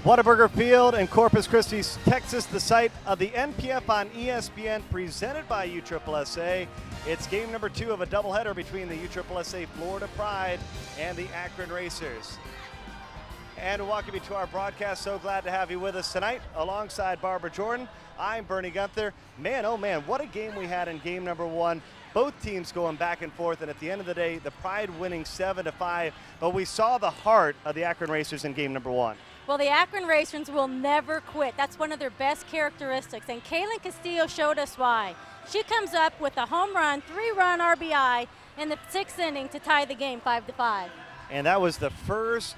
Whataburger Field in Corpus Christi, Texas, the site of the NPF on ESPN, presented by USSSA. It's game number 2 of a doubleheader between the USSSA Florida Pride and the Akron Racers. And welcome you to our broadcast. So glad to have you with us tonight. Alongside Barbara Jordan, I'm Bernie Gunther. Man, oh man, what a game we had in game number 1. Both teams going back and forth, and at the end of the day, the Pride winning 7-5. But we saw the heart of the Akron Racers in game number 1. Well, the Akron Racers will never quit. That's one of their best characteristics, and Kaylin Castillo showed us why. She comes up with a home run, 3-run RBI in the 6th inning to tie the game 5-5. And that was the first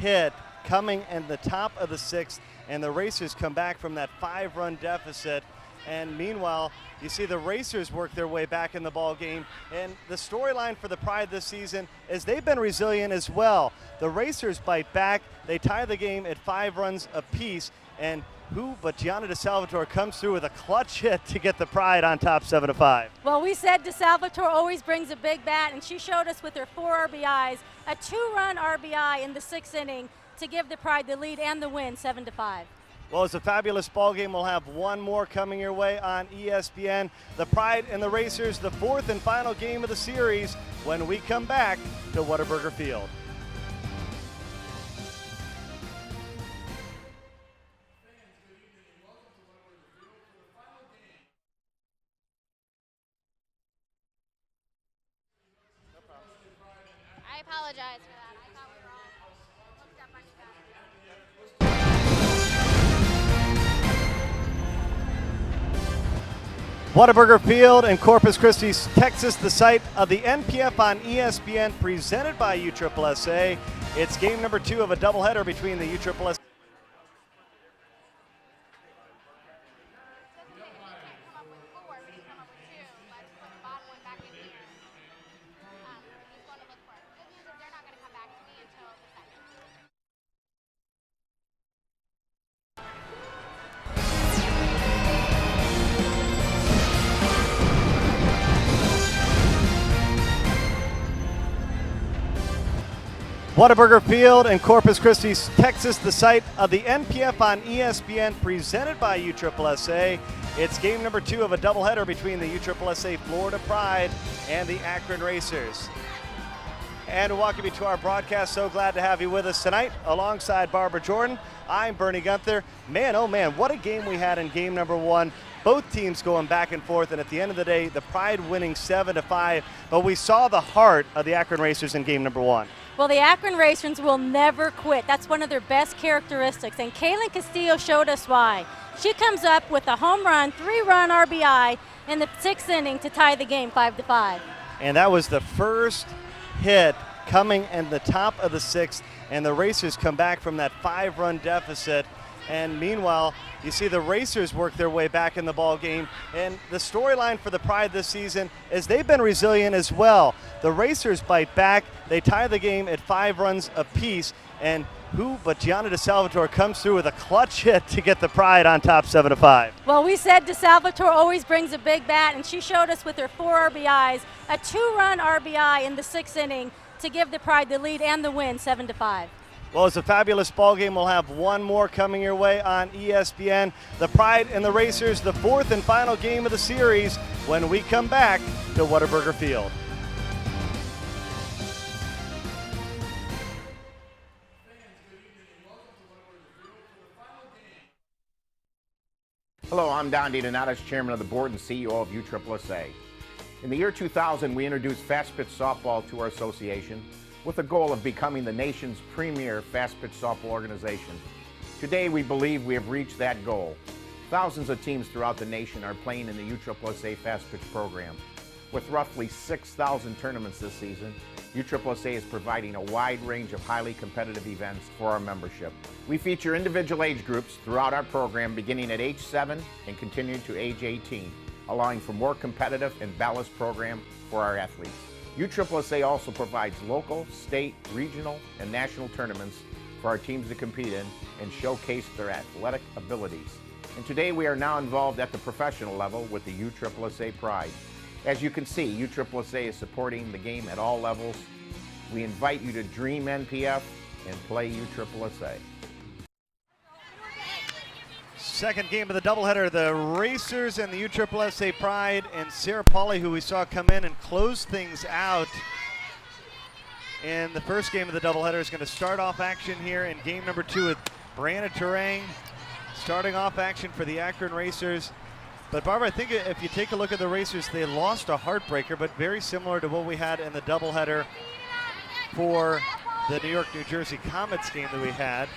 hit coming in the top of the 6th, and the Racers come back from that 5-run deficit. And meanwhile, you see the Racers work their way back in the ball game. And the storyline for the Pride this season is they've been resilient as well. The Racers bite back. They tie the game at 5 runs apiece. And who but Gianna DeSalvatore comes through with a clutch hit to get the Pride on top 7-5. Well, we said DeSalvatore always brings a big bat, and she showed us with her 4 RBIs, a 2-run RBI in the 6th inning to give the Pride the lead and the win 7-5. Well, it's a fabulous ball game. We'll have one more coming your way on ESPN. The Pride and the Racers, the 4th and final game of the series when we come back to Whataburger Field. I apologize for that. I thought we were on. Looked up on you guys. Whataburger Field in Corpus Christi, Texas, the site of the NPF on ESPN, presented by USSSA. It's game number 2 of a doubleheader between the USSSA. Whataburger Field in Corpus Christi, Texas, the site of the NPF on ESPN, presented by USSSA. It's game number 2 of a doubleheader between the USSSA Florida Pride and the Akron Racers. And welcome you to our broadcast. So glad to have you with us tonight. Alongside Barbara Jordan, I'm Bernie Gunther. Man, oh man, what a game we had in game number 1. Both teams going back and forth, and at the end of the day, the Pride winning 7-5. But we saw the heart of the Akron Racers in game number 1. Well, the Akron Racers will never quit. That's one of their best characteristics, and Kaylin Castillo showed us why. She comes up with a home run, 3-run RBI in the 6th inning to tie the game 5-5. And that was the first hit coming in the top of the 6th, and the Racers come back from that 5-run deficit. And meanwhile, you see the Racers work their way back in the ball game. And the storyline for the Pride this season is they've been resilient as well. The Racers bite back. They tie the game at 5 runs apiece. And who but Gianna DeSalvatore comes through with a clutch hit to get the Pride on top 7-5. Well, we said DeSalvatore always brings a big bat, and she showed us with her 4 RBIs, a 2-run RBI in the 6th inning to give the Pride the lead and the win 7-5. Well, it's a fabulous ball game. We'll have one more coming your way on ESPN. The Pride and the Racers, the 4th and final game of the series when we come back to Whataburger Field. Hello, I'm Don DiDonatis, Chairman of the Board and CEO of USSSA. In the year 2000, we introduced fast pitch softball to our association with the goal of becoming the nation's premier fast pitch softball organization. Today, we believe we have reached that goal. Thousands of teams throughout the nation are playing in the USSSA fast pitch program. With roughly 6,000 tournaments this season, USSSA is providing a wide range of highly competitive events for our membership. We feature individual age groups throughout our program beginning at age 7 and continuing to age 18, allowing for more competitive and balanced program for our athletes. USSSA also provides local, state, regional, and national tournaments for our teams to compete in and showcase their athletic abilities. And today we are now involved at the professional level with the USSSA Pride. As you can see, USSSA is supporting the game at all levels. We invite you to dream NPF and play USSSA. Second game of the doubleheader, the Racers and the USSSA Pride, and Sarah Pauly, who we saw come in and close things out in the first game of the doubleheader, is going to start off action here in game number 2 with Brianna Terang starting off action for the Akron Racers. But Barbara, I think if you take a look at the Racers, they lost a heartbreaker, but very similar to what we had in the doubleheader for the New York, New Jersey Comets game that we had.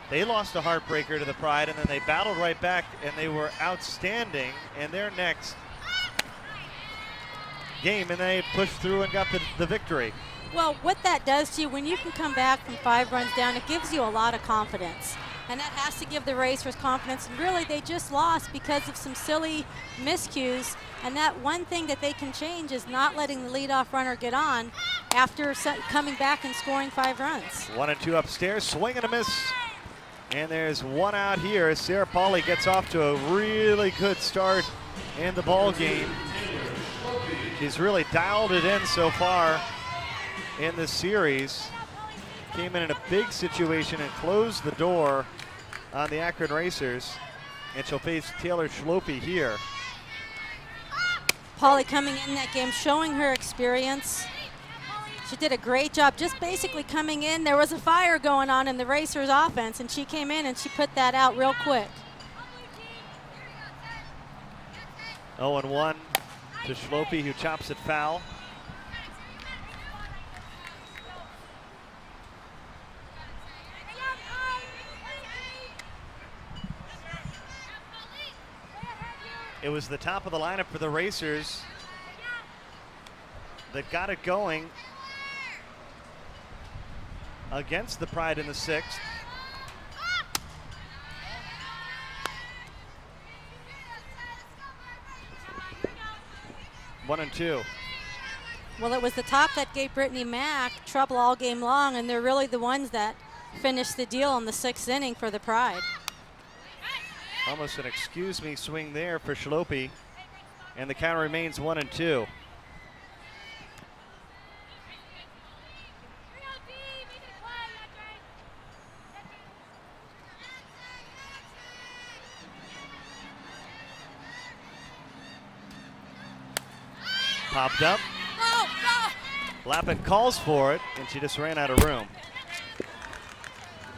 They lost a heartbreaker to the Pride, and then they battled right back, and they were outstanding in their next game, and they pushed through and got the victory. Well, what that does to you, when you can come back from 5 runs down, it gives you a lot of confidence. And that has to give the Racers confidence. And really, they just lost because of some silly miscues. And that one thing that they can change is not letting the leadoff runner get on after coming back and scoring 5 runs. 1 and 2 upstairs, swing and a miss. And there's 1 out here. Sarah Pauly gets off to a really good start in the ball game. She's really dialed it in so far in this series. Came in a big situation and closed the door on the Akron Racers. And she'll face Taylor Schlope here. Pauly coming in that game, showing her experience. She did a great job just basically coming in. There was a fire going on in the Racers offense, and she came in and she put that out real quick. 0-1 to Schlope, who chops it foul. It was the top of the lineup for the Racers that got it going against the Pride in the 6th. One and 2. Well, it was the top that gave Brittany Mack trouble all game long, and they're really the ones that finished the deal in the 6th inning for the Pride. Almost an excuse me swing there for Schlope, and the count remains 1 and 2. Popped up. Lappin calls for it, and she just ran out of room.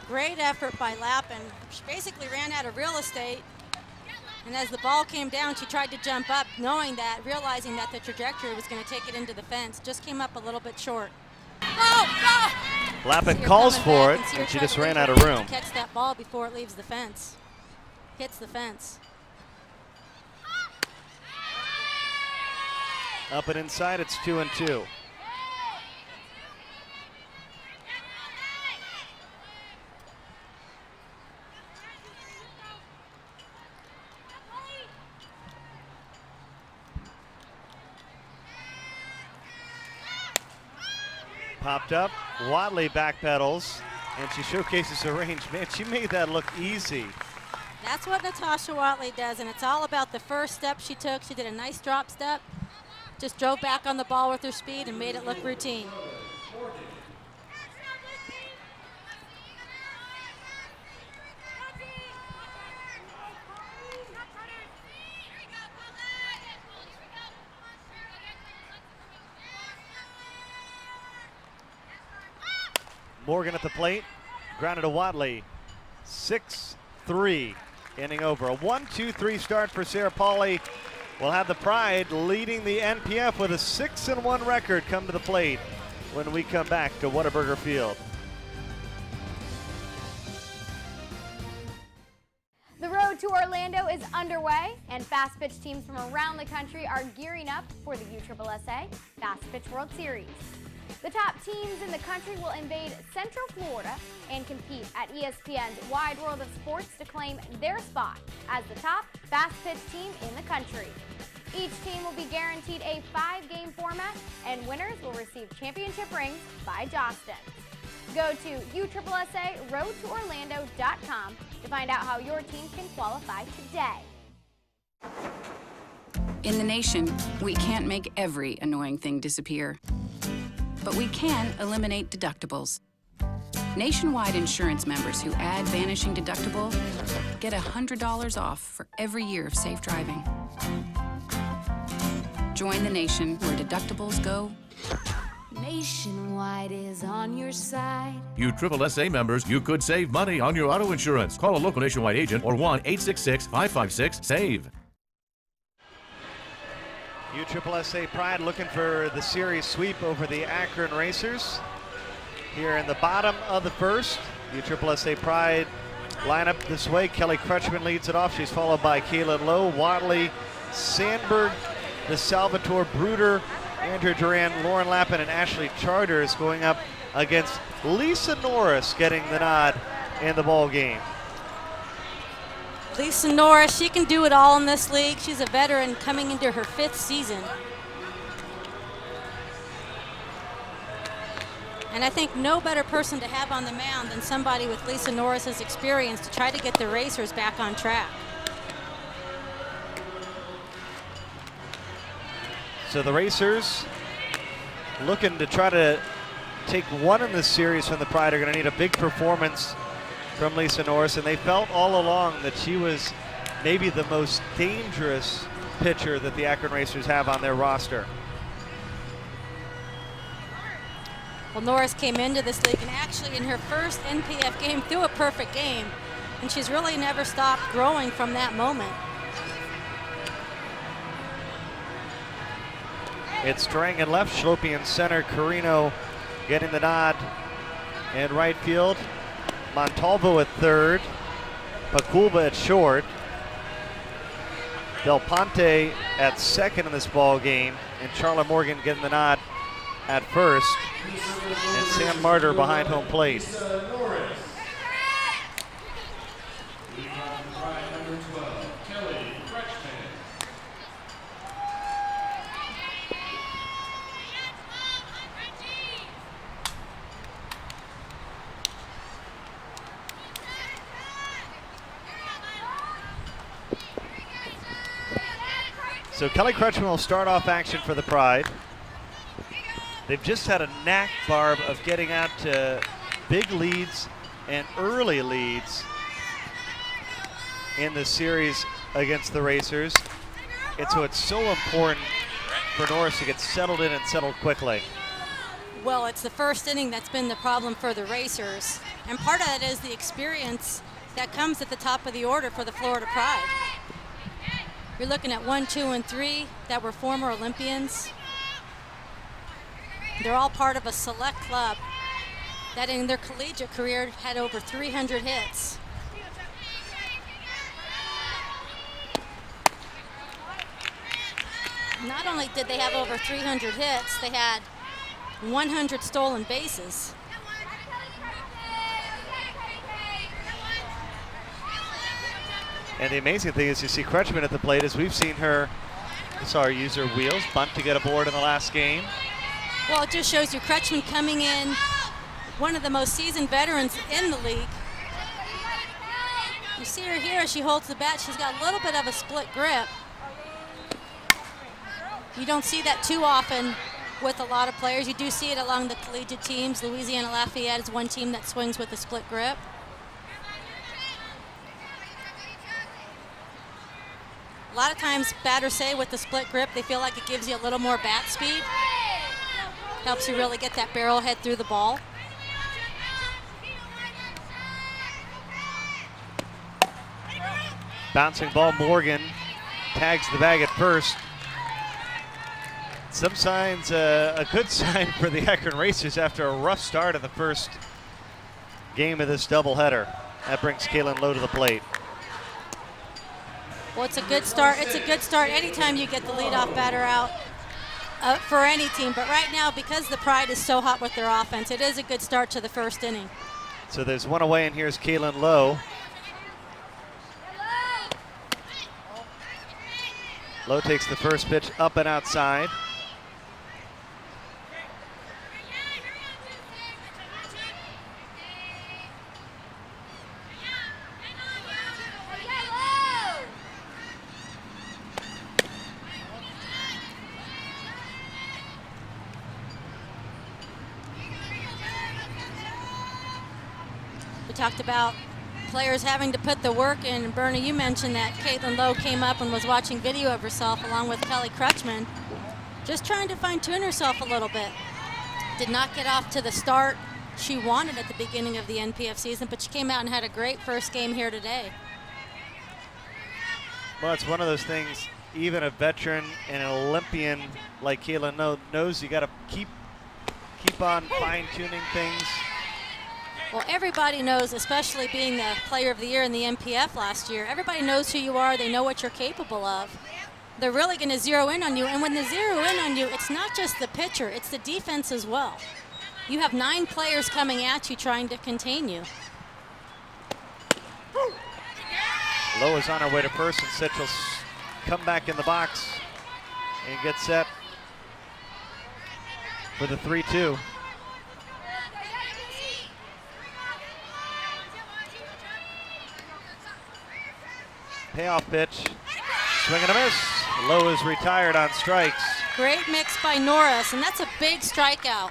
Great effort by Lappin. She basically ran out of real estate, and as the ball came down, she tried to jump up, knowing that, realizing that the trajectory was going to take it into the fence. Just came up a little bit short. Lappin calls for it, and she just ran out of room. Catch that ball before it leaves the fence. Hits the fence. Up and inside, it's 2 and 2. Popped up, Wadley backpedals, and she showcases her range. Man, she made that look easy. That's what Natasha Watley does, and it's all about the first step she took. She did a nice drop step, just drove back on the ball with her speed and made it look routine. Morgan at the plate, grounded to Wadley. 6-3, inning over. A 1-2-3 start for Sarah Pauly. We'll have the Pride leading the NPF with a 6-1 record come to the plate when we come back to Whataburger Field. The road to Orlando is underway, and fast pitch teams from around the country are gearing up for the USSSA Fast Pitch World Series. The top teams in the country will invade Central Florida and compete at ESPN's Wide World of Sports to claim their spot as the top fast pitch team in the country. Each team will be guaranteed a 5-game format, and winners will receive championship rings by Jostens. Go to USSSA.RoadToOrlando.com to find out how your team can qualify today. In the nation, we can't make every annoying thing disappear, but we can eliminate deductibles. Nationwide insurance members who add Vanishing Deductible get $100 off for every year of safe driving. Join the nation where deductibles go. Nationwide is on your side. USSSA members, you could save money on your auto insurance. Call a local Nationwide agent or 1-866-556-SAVE. USSSA Pride looking for the series sweep over the Akron Racers. Here in the bottom of the first, USSSA Pride lineup this way. Kelly Crutchman leads it off. She's followed by Kaylin Lowe, Watley, Sandberg, the Salvatore Bruder, Andrea Duran, Lauren Lappin, and Ashley Charters going up against Lisa Norris, getting the nod in the ball game. Lisa Norris, she can do it all in this league. She's a veteran coming into her 5th season. And I think no better person to have on the mound than somebody with Lisa Norris's experience to try to get the racers back on track. So the Racers looking to try to take one in this series from the Pride are going to need a big performance from Lisa Norris, and they felt all along that she was maybe the most dangerous pitcher that the Akron Racers have on their roster. Well, Norris came into this league and actually in her first NPF game threw a perfect game, and she's really never stopped growing from that moment. It's Strang in left, Schlope in center, Carino getting the nod in right field, Montalvo at third, Paculba at short, Del Ponte at second in this ball game, and Charla Morgan getting the nod at first, and Sam Martyr behind home plate. So Kelly Crutchman will start off action for the Pride. They've just had a knack, Barb, of getting out to big leads and early leads in the series against the Racers. It's so important for Norris to get settled in and settled quickly. Well, it's the first inning that's been the problem for the Racers. And part of that is the experience that comes at the top of the order for the Florida Pride. You're looking at 1, 2, and 3 that were former Olympians. They're all part of a select club that in their collegiate career had over 300 hits. Not only did they have over 300 hits, they had 100 stolen bases. And the amazing thing is you see Crutchman at the plate as we've seen her, we saw her use her wheels, bunt to get aboard in the last game. Well, it just shows you Crutchman coming in, one of the most seasoned veterans in the league. You see her here as she holds the bat. She's got a little bit of a split grip. You don't see that too often with a lot of players. You do see it along the collegiate teams. Louisiana Lafayette is one team that swings with a split grip. A lot of times batters say with the split grip, they feel like it gives you a little more bat speed. Helps you really get that barrel head through the ball. Bouncing ball, Morgan tags the bag at first. Some signs, a good sign for the Akron Racers after a rough start in the first game of this doubleheader. That brings Kaylin Lowe to the plate. Well, it's a good start. It's a good start anytime you get the leadoff batter out for any team. But right now, because the Pride is so hot with their offense, it is a good start to the first inning. So there's one away, and here's Kaylin Lowe. Lowe takes the first pitch up and outside. We talked about players having to put the work in. And Bernie, you mentioned that Caitlin Lowe came up and was watching video of herself along with Kelly Crutchman, just trying to fine-tune herself a little bit. Did not get off to the start she wanted at the beginning of the NPF season, but she came out and had a great first game here today. Well, it's one of those things, even a veteran and an Olympian like Caitlin Lowe knows you got to keep on fine-tuning things. Well, everybody knows, especially being the player of the year in the NPF last year, everybody knows who you are, they know what you're capable of. They're really going to zero in on you, and when they zero in on you, it's not just the pitcher, it's the defense as well. You have 9 players coming at you trying to contain you. Lowe is on her way to first, and said she'll come back in the box and get set for the 3-2. Payoff pitch, swing and a miss. Lowe is retired on strikes. Great mix by Norris, and that's a big strikeout.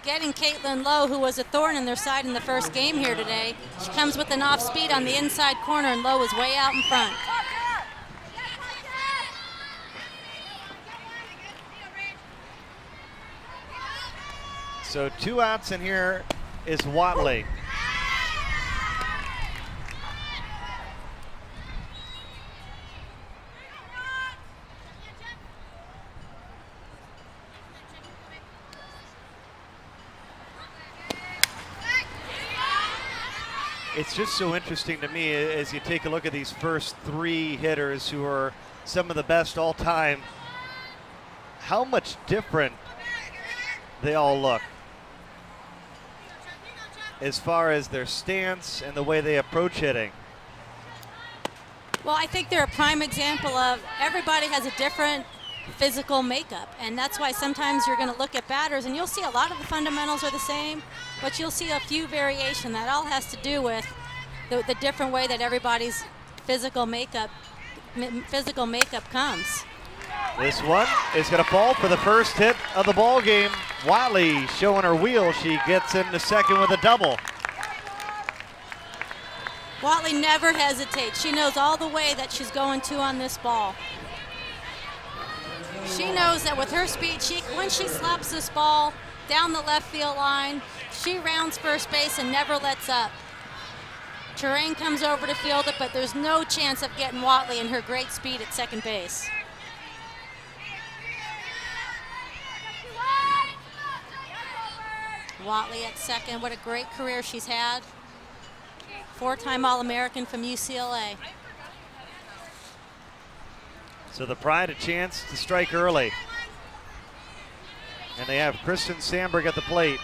Getting Caitlin Lowe, who was a thorn in their side in the first game here today. She comes with an off speed on the inside corner, and Lowe is way out in front. So 2 outs, and here is Watley. It's just so interesting to me as you take a look at these first 3 hitters who are some of the best all time, how much different they all look as far as their stance and the way they approach hitting. Well, I think they're a prime example of everybody has a different physical makeup, and that's why sometimes you're going to look at batters and you'll see a lot of the fundamentals are the same, but you'll see a few variation. That all has to do with the different way that everybody's physical makeup comes. This one is going to fall for the first hit of the ball game. Watley showing her wheel. She gets into second with a double. Watley never hesitates. She knows all the way that she's going to on this ball. She knows that with her speed, when she slaps this ball down the left field line, she rounds first base and never lets up. Terrain comes over to field it, but there's no chance of getting Watley in her great speed at second base. Watley at second, what a great career she's had. 4-time All-American from UCLA. So the Pride a chance to strike early. And they have Kristen Sandberg at the plate.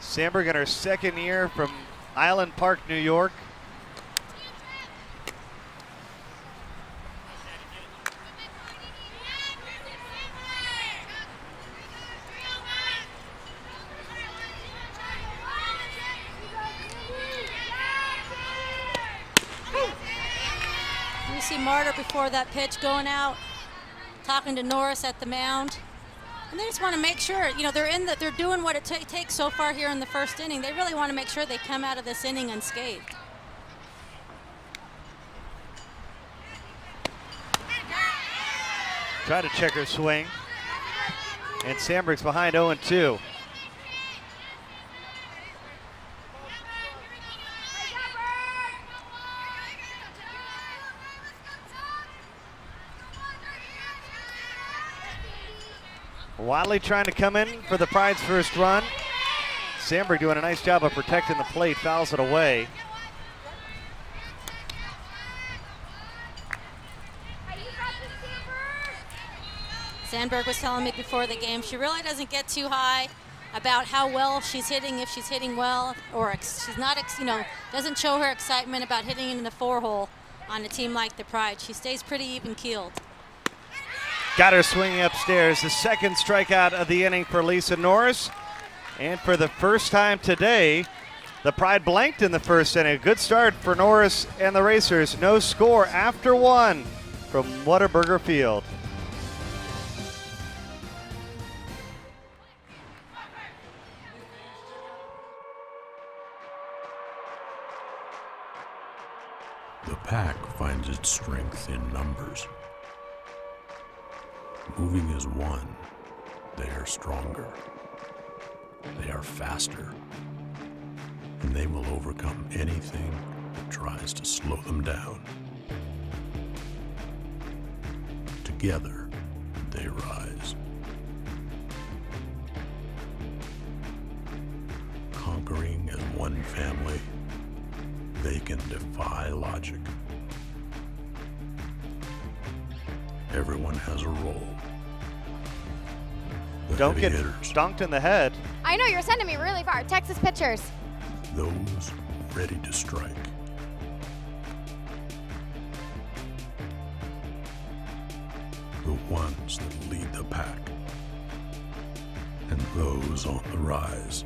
Sandberg in her second year from Island Park, New York. You see Martyr before that pitch going out, talking to Norris at the mound. And they just want to make sure, they're doing what it takes so far here in the first inning. They really want to make sure they come out of this inning unscathed. Try to check her swing. And Sandberg's behind 0-2. Watley trying to come in for the Pride's first run. Sandberg doing a nice job of protecting the plate, fouls it away. Sandberg was telling me before the game she really doesn't get too high about how well she's hitting, if she's hitting well, or she's not, doesn't show her excitement about hitting in the 4-hole on a team like the Pride. She stays pretty even-keeled. Got her swinging upstairs. The second strikeout of the inning for Lisa Norris. And for the first time today, The Pride blanked in the first inning. Good start for Norris and the Racers. No score after one from Whataburger Field. The pack finds its strength in numbers. Moving as one, they are stronger. They are faster. And they will overcome anything that tries to slow them down. Together, they rise. Conquering as one family, they can defy logic. Everyone has a role. The Don't heavy get hitters, dunked in the head. I know, you're sending me really far. Texas pitchers. those ready to strike. The ones that lead the pack, and those on the rise.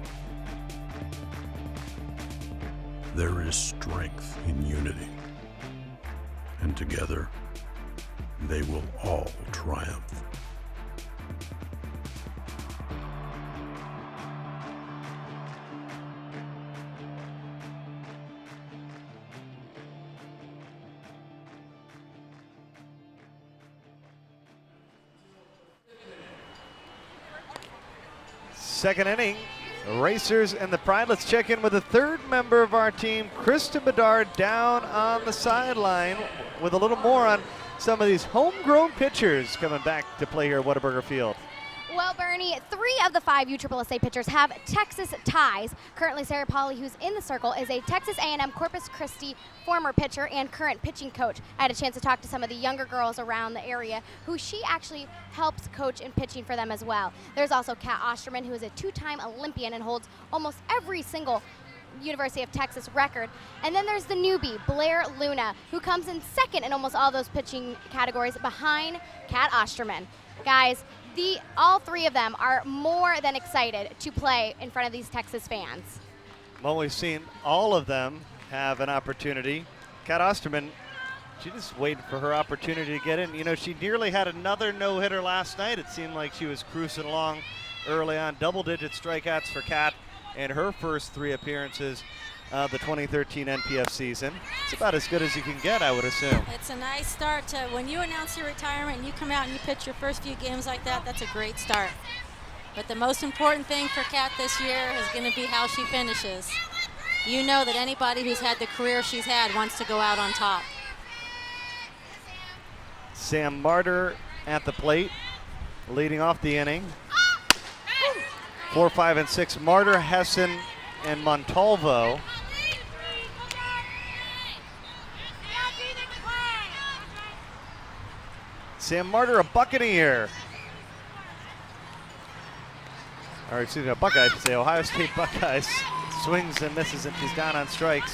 There is strength in unity, and together they will all triumph. Second inning, Racers and the Pride. Let's check in with the third member of our team, Kristen Bedard, down on the sideline with a little more on some of these homegrown pitchers coming back to play here at Whataburger Field. Well, Bernie, 3 of the 5 USSSA pitchers have Texas ties. Currently, Sarah Pauly, who's in the circle, is a Texas A&M Corpus Christi former pitcher and current pitching coach. I had a chance to talk to some of the younger girls around the area who she actually helps coach in pitching for them as well. There's also Kat Osterman, who is a 2-time Olympian and holds almost every single University of Texas record. And then there's the newbie, Blair Luna, who comes in second in almost all those pitching categories behind Kat Osterman. Guys, all 3 of them are more than excited to play in front of these Texas fans. Well, we've seen all of them have an opportunity. Kat Osterman, she just waited for her opportunity to get in. You know, she nearly had another no-hitter last night. It seemed like she was cruising along early on. Double-digit strikeouts for Kat in her first 3 appearances of the 2013 NPF season. It's about as good as you can get, I would assume. It's a nice start to when you announce your retirement and you come out and you pitch your first few games like that. That's a great start. But the most important thing for Kat this year is going to be how she finishes. You know that anybody who's had the career she's had wants to go out on top. Sam Martyr at the plate, leading off the inning. 4, 5, and 6. Martyr, Hessen, and Montalvo. Sam Martyr, a Buccaneer. Or excuse me, a Buckeye, I should say. Ohio State Buckeyes. Swings and misses, and she's gone on strikes.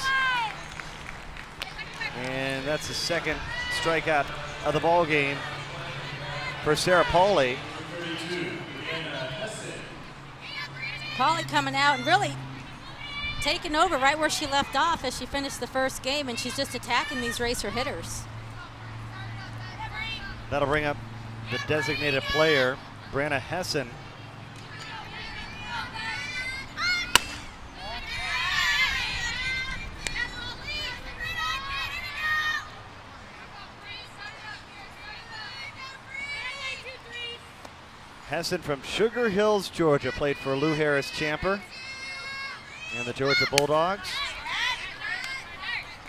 And that's the second strikeout of the ball game for Sarah Pauly. Pauly coming out and really taking over right where she left off as she finished the first game, and she's just attacking these racer hitters. That'll bring up the designated player, Branna Hessen. Hessen from Sugar Hills, Georgia, played for Lou Harris Champer and the Georgia Bulldogs.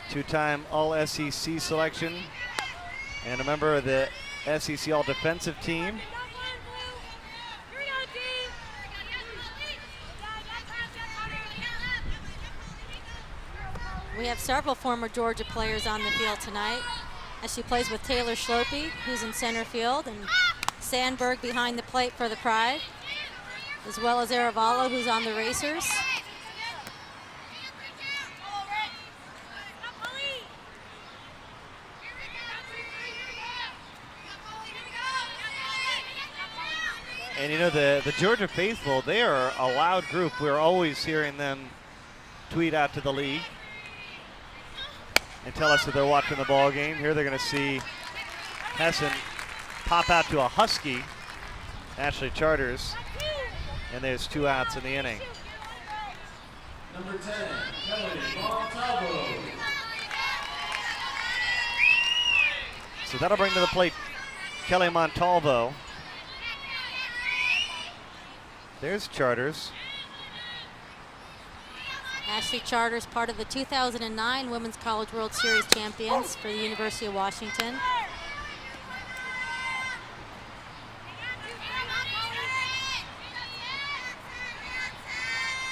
2-time All-SEC selection and a member of the SEC All-Defensive Team. We have several former Georgia players on the field tonight as she plays with Taylor Schlopey, who's in center field, and Sandberg behind the plate for the Pride, as well as Aravallo, who's on the Racers. And you know, the Georgia faithful, they are a loud group. We're always hearing them tweet out to the league and tell us that they're watching the ball game. Here they're going to see Hessen pop out to a Husky, Ashley Charters, and there's 2 outs in the inning. Number 10, Kelly Montalvo. So that'll bring to the plate Kelly Montalvo. There's Charters. Ashley Charters, part of the 2009 Women's College World Series champions for the University of Washington.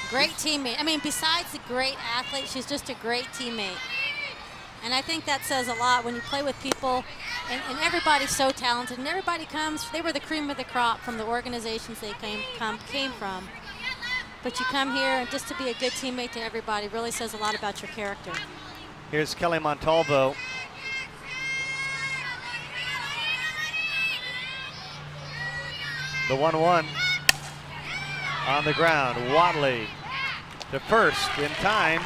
Great teammate. I mean, besides a great athlete, she's just a great teammate. And I think that says a lot when you play with people, and everybody's so talented, and everybody comes, they were the cream of the crop from the organizations they came from. But you come here, and just to be a good teammate to everybody really says a lot about your character. Here's Kelly Montalvo. The 1-1 on the ground. Wadley to first in time.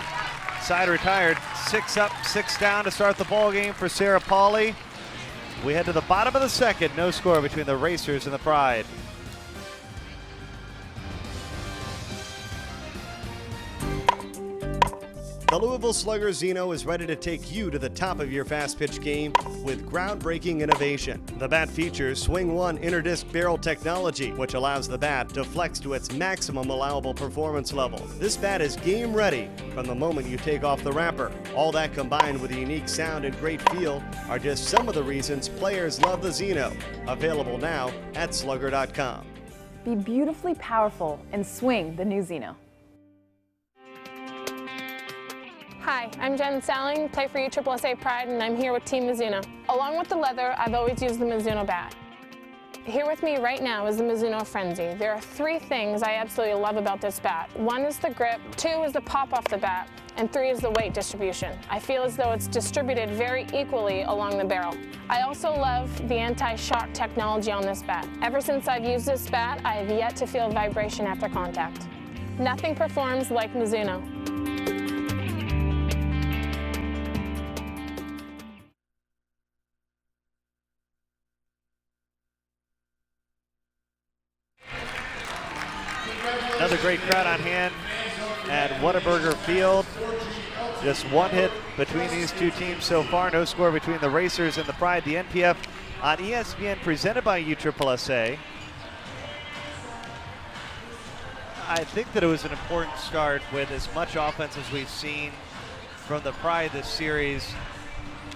Side retired. 6 up, 6 down to start the ball game for Sarah Pauley. We head to the bottom of the second. No score between the Racers and the Pride. The Louisville Slugger Zeno is ready to take you to the top of your fast pitch game with groundbreaking innovation. The bat features Swing 1 interdisc barrel technology, which allows the bat to flex to its maximum allowable performance level. This bat is game ready from the moment you take off the wrapper. All that combined with a unique sound and great feel are just some of the reasons players love the Zeno. Available now at slugger.com. Be beautifully powerful and swing the new Zeno. Hi, I'm Jen Salling, play for USSSA Pride, and I'm here with Team Mizuno. Along with the leather, I've always used the Mizuno bat. Here with me right now is the Mizuno Frenzy. There are 3 things I absolutely love about this bat. 1 is the grip, 2 is the pop off the bat, and 3 is the weight distribution. I feel as though it's distributed very equally along the barrel. I also love the anti-shock technology on this bat. Ever since I've used this bat, I have yet to feel vibration after contact. Nothing performs like Mizuno. Another great crowd on hand at Whataburger Field. Just 1 hit between these 2 teams so far. No score between the Racers and the Pride. The NPF on ESPN presented by USSSA. I think that it was an important start with as much offense as we've seen from the Pride this series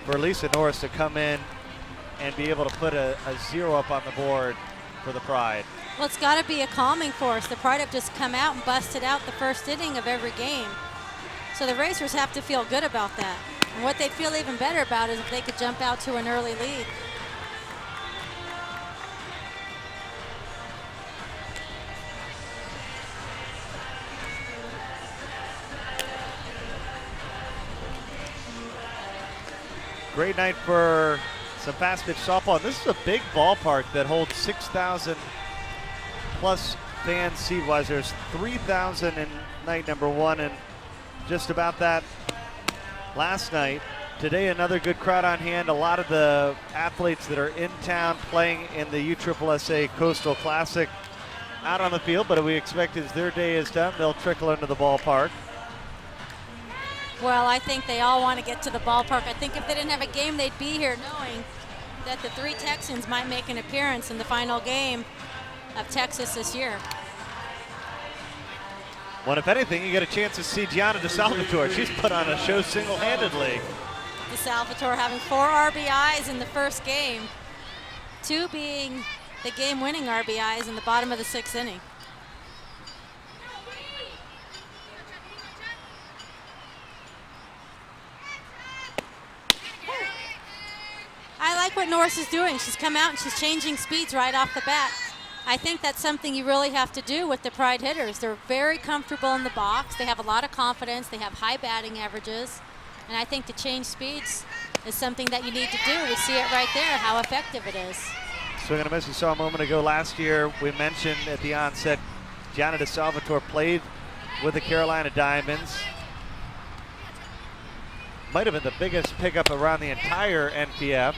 for Lisa Norris to come in and be able to put a 0 up on the board for the Pride. Well, it's got to be a calming force. The Pride have just come out and busted out the first inning of every game. So the Racers have to feel good about that. And what they'd feel even better about is if they could jump out to an early lead. Great night for some fast pitch softball. This is a big ballpark that holds 6,000 plus fans seat-wise. There's 3,000 in night number 1 and just about that last night. Today another good crowd on hand. A lot of the athletes that are in town playing in the USSSA Coastal Classic out on the field, but we expect as their day is done, they'll trickle into the ballpark. Well, I think they all want to get to the ballpark. I think if they didn't have a game, they'd be here knowing that the 3 Texans might make an appearance in the final game of Texas this year. Well, if anything, you get a chance to see Gianna DeSalvatore. She's put on a show single-handedly. DeSalvatore having 4 RBIs in the first game, 2 being the game-winning RBIs in the bottom of the 6th inning. I like what Norris is doing. She's come out and she's changing speeds right off the bat. I think that's something you really have to do with the Pride hitters. They're very comfortable in the box. They have a lot of confidence. They have high batting averages. And I think to change speeds is something that you need to do. We see it right there, how effective it is. Swing and a miss we saw a moment ago. Last year, we mentioned at the onset, Gianna DeSalvatore played with the Carolina Diamonds. might have been the biggest pickup around the entire NPF,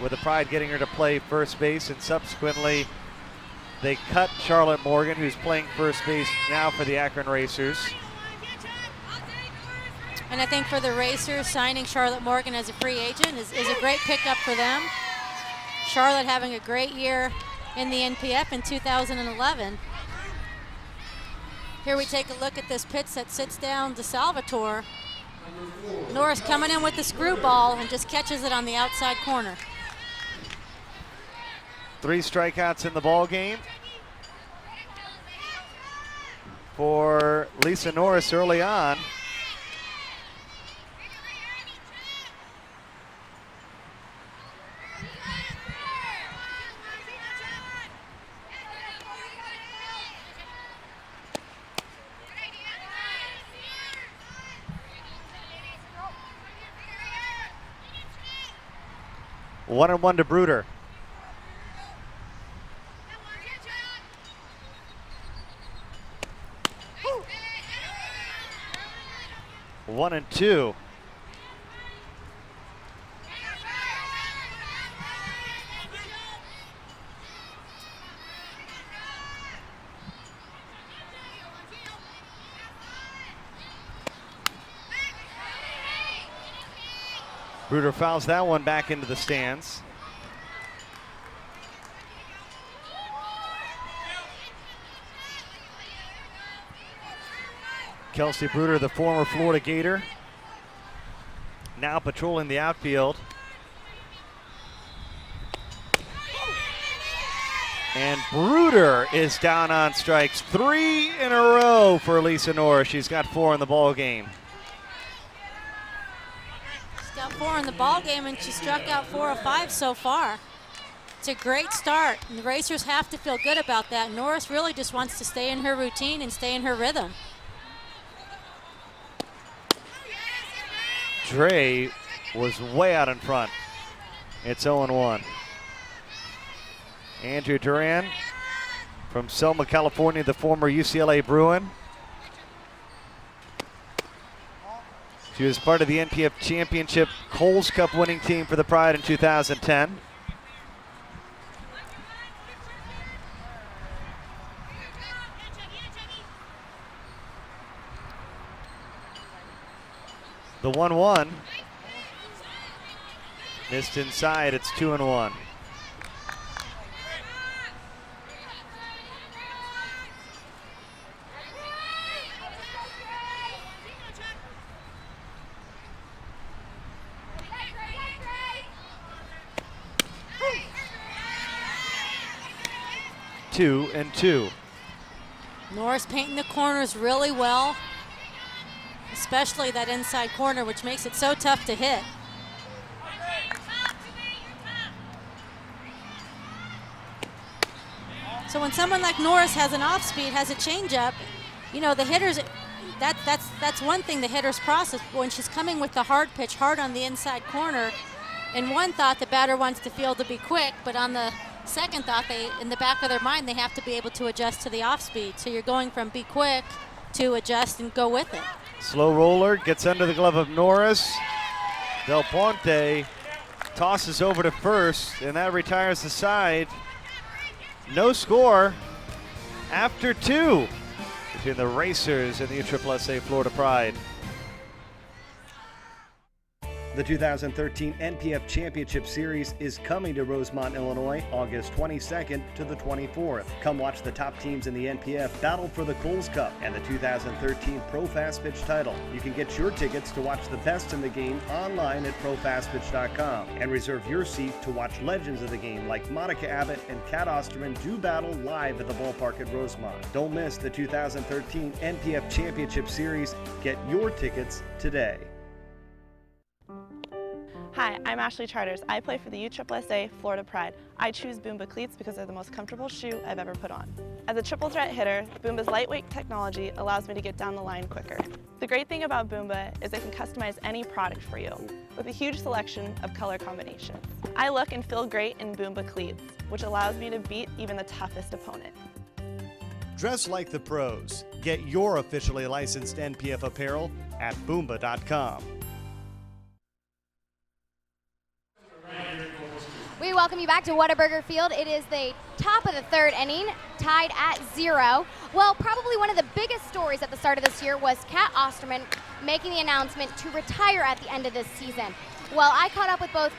with the Pride getting her to play first base, and subsequently they cut Charlotte Morgan, who's playing first base now for the Akron Racers. And I think for the Racers, signing Charlotte Morgan as a free agent is a great pickup for them. Charlotte having a great year in the NPF in 2011. Here we take a look at this pitch that sits down to Salvatore. Norris coming in with the screwball and just catches it on the outside corner. 3 strikeouts in the ball game for Lisa Norris early on. One and one to Bruder. One and two. Bruder fouls that one back into the stands. Kelsey Bruder, the former Florida Gator, now patrolling the outfield. And Bruder is down on strikes. 3 in a row for Lisa Norris. She's got 4 in the ball game. She's got 4 in the ball game, and she struck out 4 of 5 so far. It's a great start, and the Racers have to feel good about that. Norris really just wants to stay in her routine and stay in her rhythm. Dre was way out in front. It's 0-1. Andrew Duran from Selma, California, the former UCLA Bruin. She was part of the NPF Championship Coles Cup winning team for the Pride in 2010. The 1-1 missed inside. It's 2-1. Two and two. Norris painting the corners really well, especially that inside corner, which makes it so tough to hit. So when someone like Norris has an off speed, has a changeup, you know, the hitters, that's one thing the hitters process. When she's coming with the hard pitch, hard on the inside corner, in one thought the batter wants the field to be quick, but on the second thought, in the back of their mind, they have to be able to adjust to the off speed. So you're going from be quick to adjust and go with it. Slow roller gets under the glove of Norris. Del Ponte tosses over to first, and that retires the side. No score after 2 between the Racers and the USSSA Florida Pride. The 2013 NPF Championship Series is coming to Rosemont, Illinois, August 22nd to the 24th. Come watch the top teams in the NPF battle for the Coles Cup and the 2013 Pro Fast Pitch title. You can get your tickets to watch the best in the game online at profastpitch.com and reserve your seat to watch legends of the game like Monica Abbott and Kat Osterman do battle live at the ballpark at Rosemont. Don't miss the 2013 NPF Championship Series. Get your tickets today. Hi, I'm Ashley Charters. I play for the USSSA Florida Pride. I choose Boomba cleats because they're the most comfortable shoe I've ever put on. As a triple threat hitter, Boomba's lightweight technology allows me to get down the line quicker. The great thing about Boomba is it can customize any product for you with a huge selection of color combinations. I look and feel great in Boomba cleats, which allows me to beat even the toughest opponent. Dress like the pros. Get your officially licensed NPF apparel at Boomba.com. welcome you back to Whataburger Field. It is the top of the third inning, tied at 0. Well, probably one of the biggest stories at the start of this year was Kat Osterman making the announcement to retire at the end of this season. Well, I caught up with both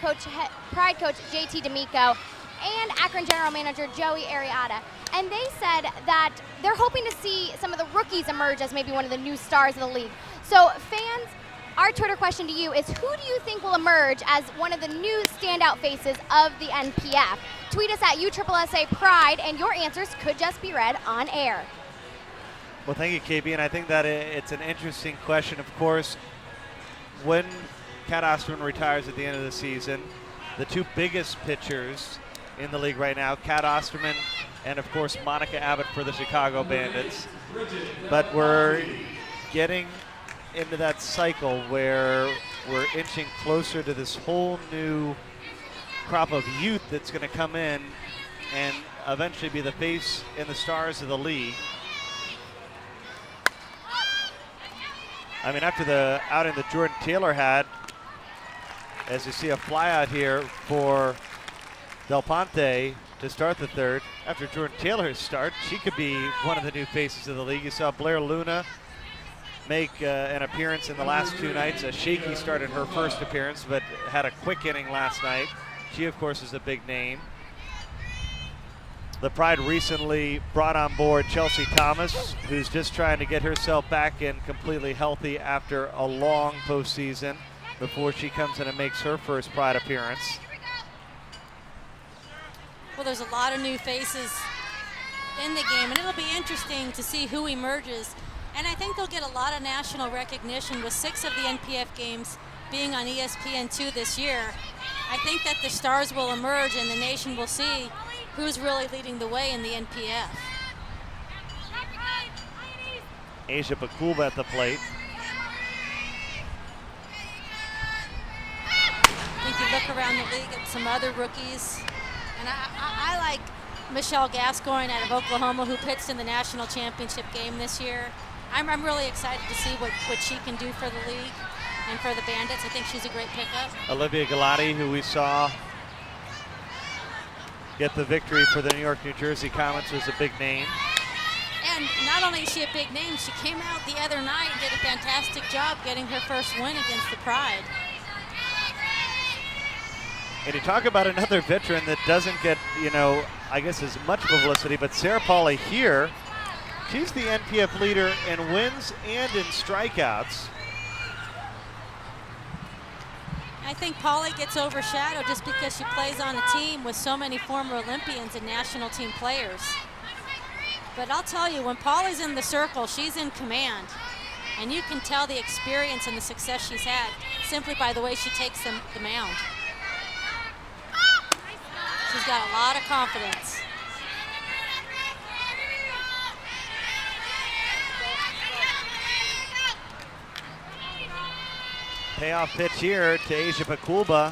Pride coach JT D'Amico and Akron general manager Joey Arietta, and they said that they're hoping to see some of the rookies emerge as maybe one of the new stars of the league. So fans, our Twitter question to you is, who do you think will emerge as one of the new standout faces of the NPF? Tweet us at USSSA Pride, and your answers could just be read on air. Well, thank you, KB, and I think that it's an interesting question. Of course, when Kat Osterman retires at the end of the season, the two biggest pitchers in the league right now, Kat Osterman and, of course, Monica Abbott for the Chicago Bandits. But we're getting into that cycle where we're inching closer to this whole new crop of youth that's going to come in and eventually be the face and the stars of the league. I mean, after the outing that Jordan Taylor had, as you see a fly out here for Del Ponte to start the third. After Jordan Taylor's start, she could be one of the new faces of the league. You saw Blair Luna make an appearance in the last two nights. Shaky started her first appearance, but had a quick inning last night. She, of course, is a big name. The Pride recently brought on board Chelsea Thomas, who's just trying to get herself back in completely healthy after a long postseason before she comes in and makes her first Pride appearance. Well, there's a lot of new faces in the game, and it'll be interesting to see who emerges. And I think they'll get a lot of national recognition with 6 of the NPF games being on ESPN2 this year. I think that the stars will emerge and the nation will see who's really leading the way in the NPF. Asia Bakulba at the plate. I think you look around the league at some other rookies, and I like Michelle Gascoigne out of Oklahoma, who pitched in the national championship game this year. I'm really excited to see what she can do for the league and for the Bandits. I think she's a great pickup. Olivia Galati, who we saw get the victory for the New York, New Jersey Comets, was a big name. And not only is she a big name, she came out the other night and did a fantastic job getting her first win against the Pride. And you talk about another veteran that doesn't get, I guess as much publicity, but Sarah Pauli here, she's the NPF leader in wins and in strikeouts. I think Pauli gets overshadowed just because she plays on a team with so many former Olympians and national team players. But I'll tell you, when Pauli's in the circle, she's in command. And you can tell the experience and the success she's had simply by the way she takes the mound. She's got a lot of confidence. Payoff pitch here to Asia Bakulba.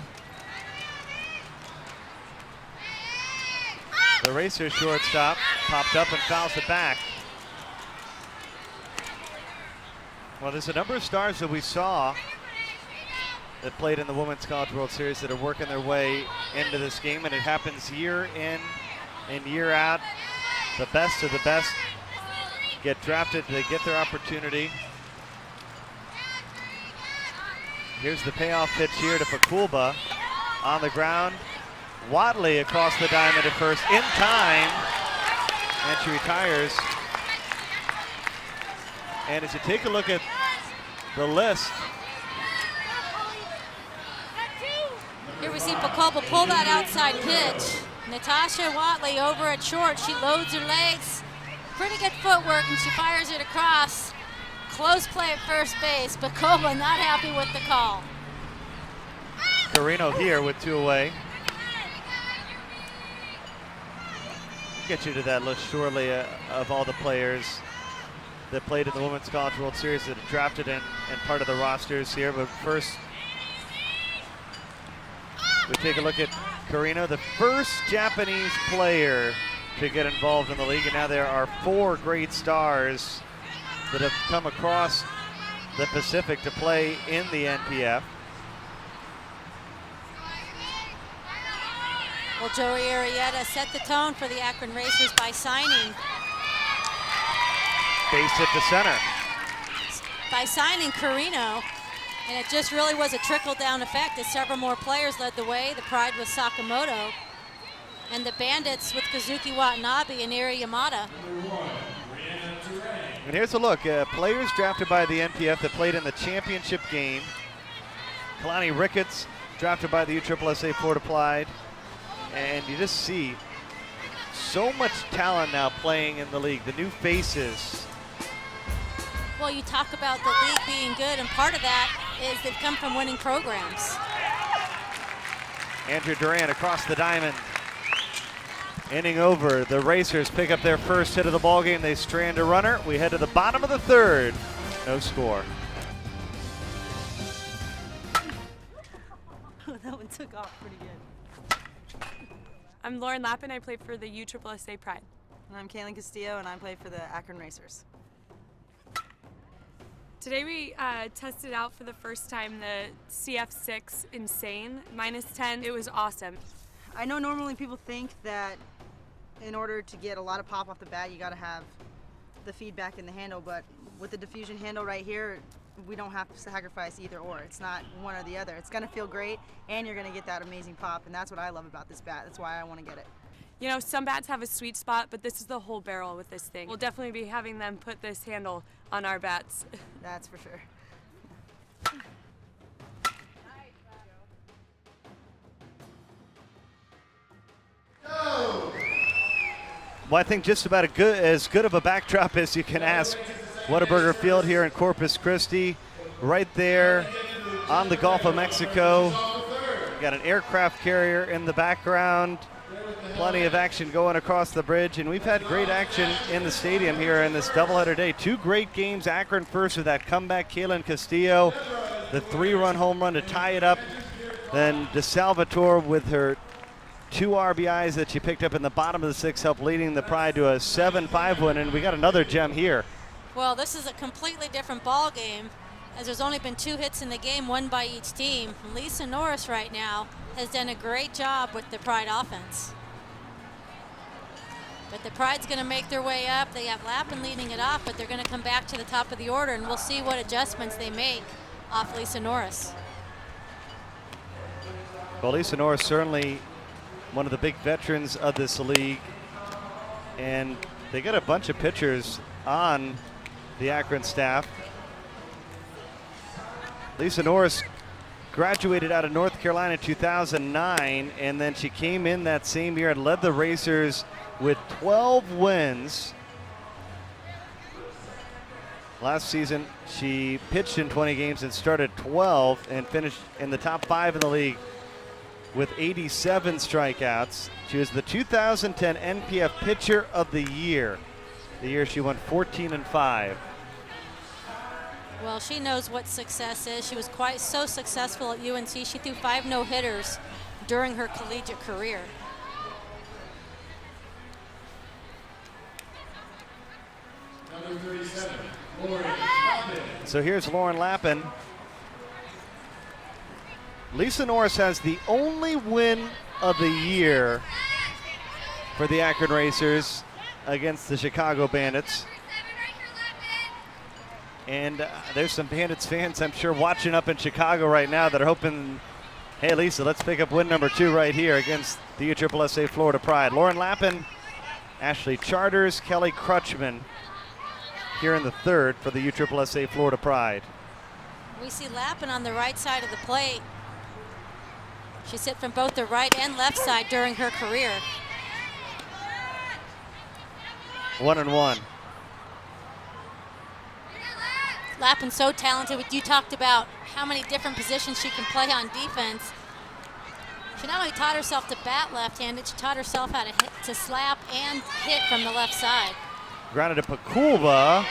The racer shortstop popped up and fouls it back. Well, there's a number of stars that we saw that played in the Women's College World Series that are working their way into this game, and it happens year in and year out. The best of the best get drafted, they get their opportunity. Here's the payoff pitch here to Bakulba on the ground. Watley across the diamond at first in time, and she retires. And as you take a look at the list, here we see Bakulba pull that outside pitch. Natasha Watley over at short. She loads her legs. Pretty good footwork, and she fires it across. Close play at first base. Bakulba not happy with the call. Carino here with 2 away. Get you to that list shortly of all the players that played in the Women's College World Series that are drafted and part of the rosters here. But first, we take a look at Carino, the first Japanese player to get involved in the league. And now there are 4 great stars that have come across the Pacific to play in the NPF. Well, Joey Arrieta set the tone for the Akron Racers by signing. Base hit to center. By signing Carino, and it just really was a trickle-down effect as several more players led the way. The Pride with Sakamoto, and the Bandits with Kazuki Watanabe and Eri Yamada. And here's a look. Players drafted by the NPF that played in the championship game. Kalani Ricketts, drafted by the USSSA Florida Pride. And you just see so much talent now playing in the league. The new faces. Well, you talk about the league being good, and part of that is they've come from winning programs. Andrew Duran across the diamond. Inning over. The Racers pick up their first hit of the ball game. They strand a runner. We head to the bottom of the third. No score. That one took off pretty good. I'm Lauren Lappin. I play for the USSSA Pride. And I'm Kaylin Castillo, and I play for the Akron Racers. Today we tested out for the first time the CF6 Insane -10. It was awesome. I know normally people think that in order to get a lot of pop off the bat, you got to have the feedback in the handle, but with the diffusion handle right here, we don't have to sacrifice either or. It's not one or the other. It's going to feel great, and you're going to get that amazing pop, and that's what I love about this bat. That's why I want to get it. You know, some bats have a sweet spot, but this is the whole barrel with this thing. We'll definitely be having them put this handle on our bats. That's for sure. Well, I think just about as good of a backdrop as you can ask. Whataburger Field here in Corpus Christi, right there on the Gulf of Mexico. Got an aircraft carrier in the background. Plenty of action going across the bridge, and we've had great action in the stadium here in this doubleheader day. Two great games. Akron first with that comeback, Kaylin Castillo, the 3-run home run to tie it up. Then DeSalvatore with her 2 RBIs that she picked up in the bottom of the 6th, helped leading the Pride to a 7-5 win, and we got another gem here. Well, this is a completely different ball game, as there's only been 2 hits in the game, one by each team. Lisa Norris right now has done a great job with the Pride offense. But the Pride's going to make their way up. They have Lappin leading it off, but they're going to come back to the top of the order, and we'll see what adjustments they make off Lisa Norris. Well, Lisa Norris certainly one of the big veterans of this league, and they got a bunch of pitchers on the Akron staff. Lisa Norris graduated out of North Carolina in 2009, and then she came in that same year and led the Racers with 12 wins. Last season, she pitched in 20 games and started 12 and finished in the top 5 in the league with 87 strikeouts. She was the 2010 NPF Pitcher of the Year, the year she went 14-5. Well, she knows what success is. She was quite so successful at UNC. She threw 5 no-hitters during her collegiate career. Number 37, Lauren Lappin. So here's Lauren Lappin. Lisa Norris has the only win of the year for the Akron Racers against the Chicago Bandits. And there's some Bandits fans, I'm sure, watching up in Chicago right now that are hoping, hey, Lisa, let's pick up win number 2 right here against the USSSA Florida Pride. Lauren Lappin, Ashley Charters, Kelly Crutchman here in the 3rd for the USSSA Florida Pride. We see Lappin on the right side of the plate. She's hit from both the right and left side during her career. 1-1. Lappin's so talented. You talked about how many different positions she can play on defense. She not only taught herself to bat left-handed, she taught herself how to hit, to slap and hit from the left side. Grounded to Pakulba.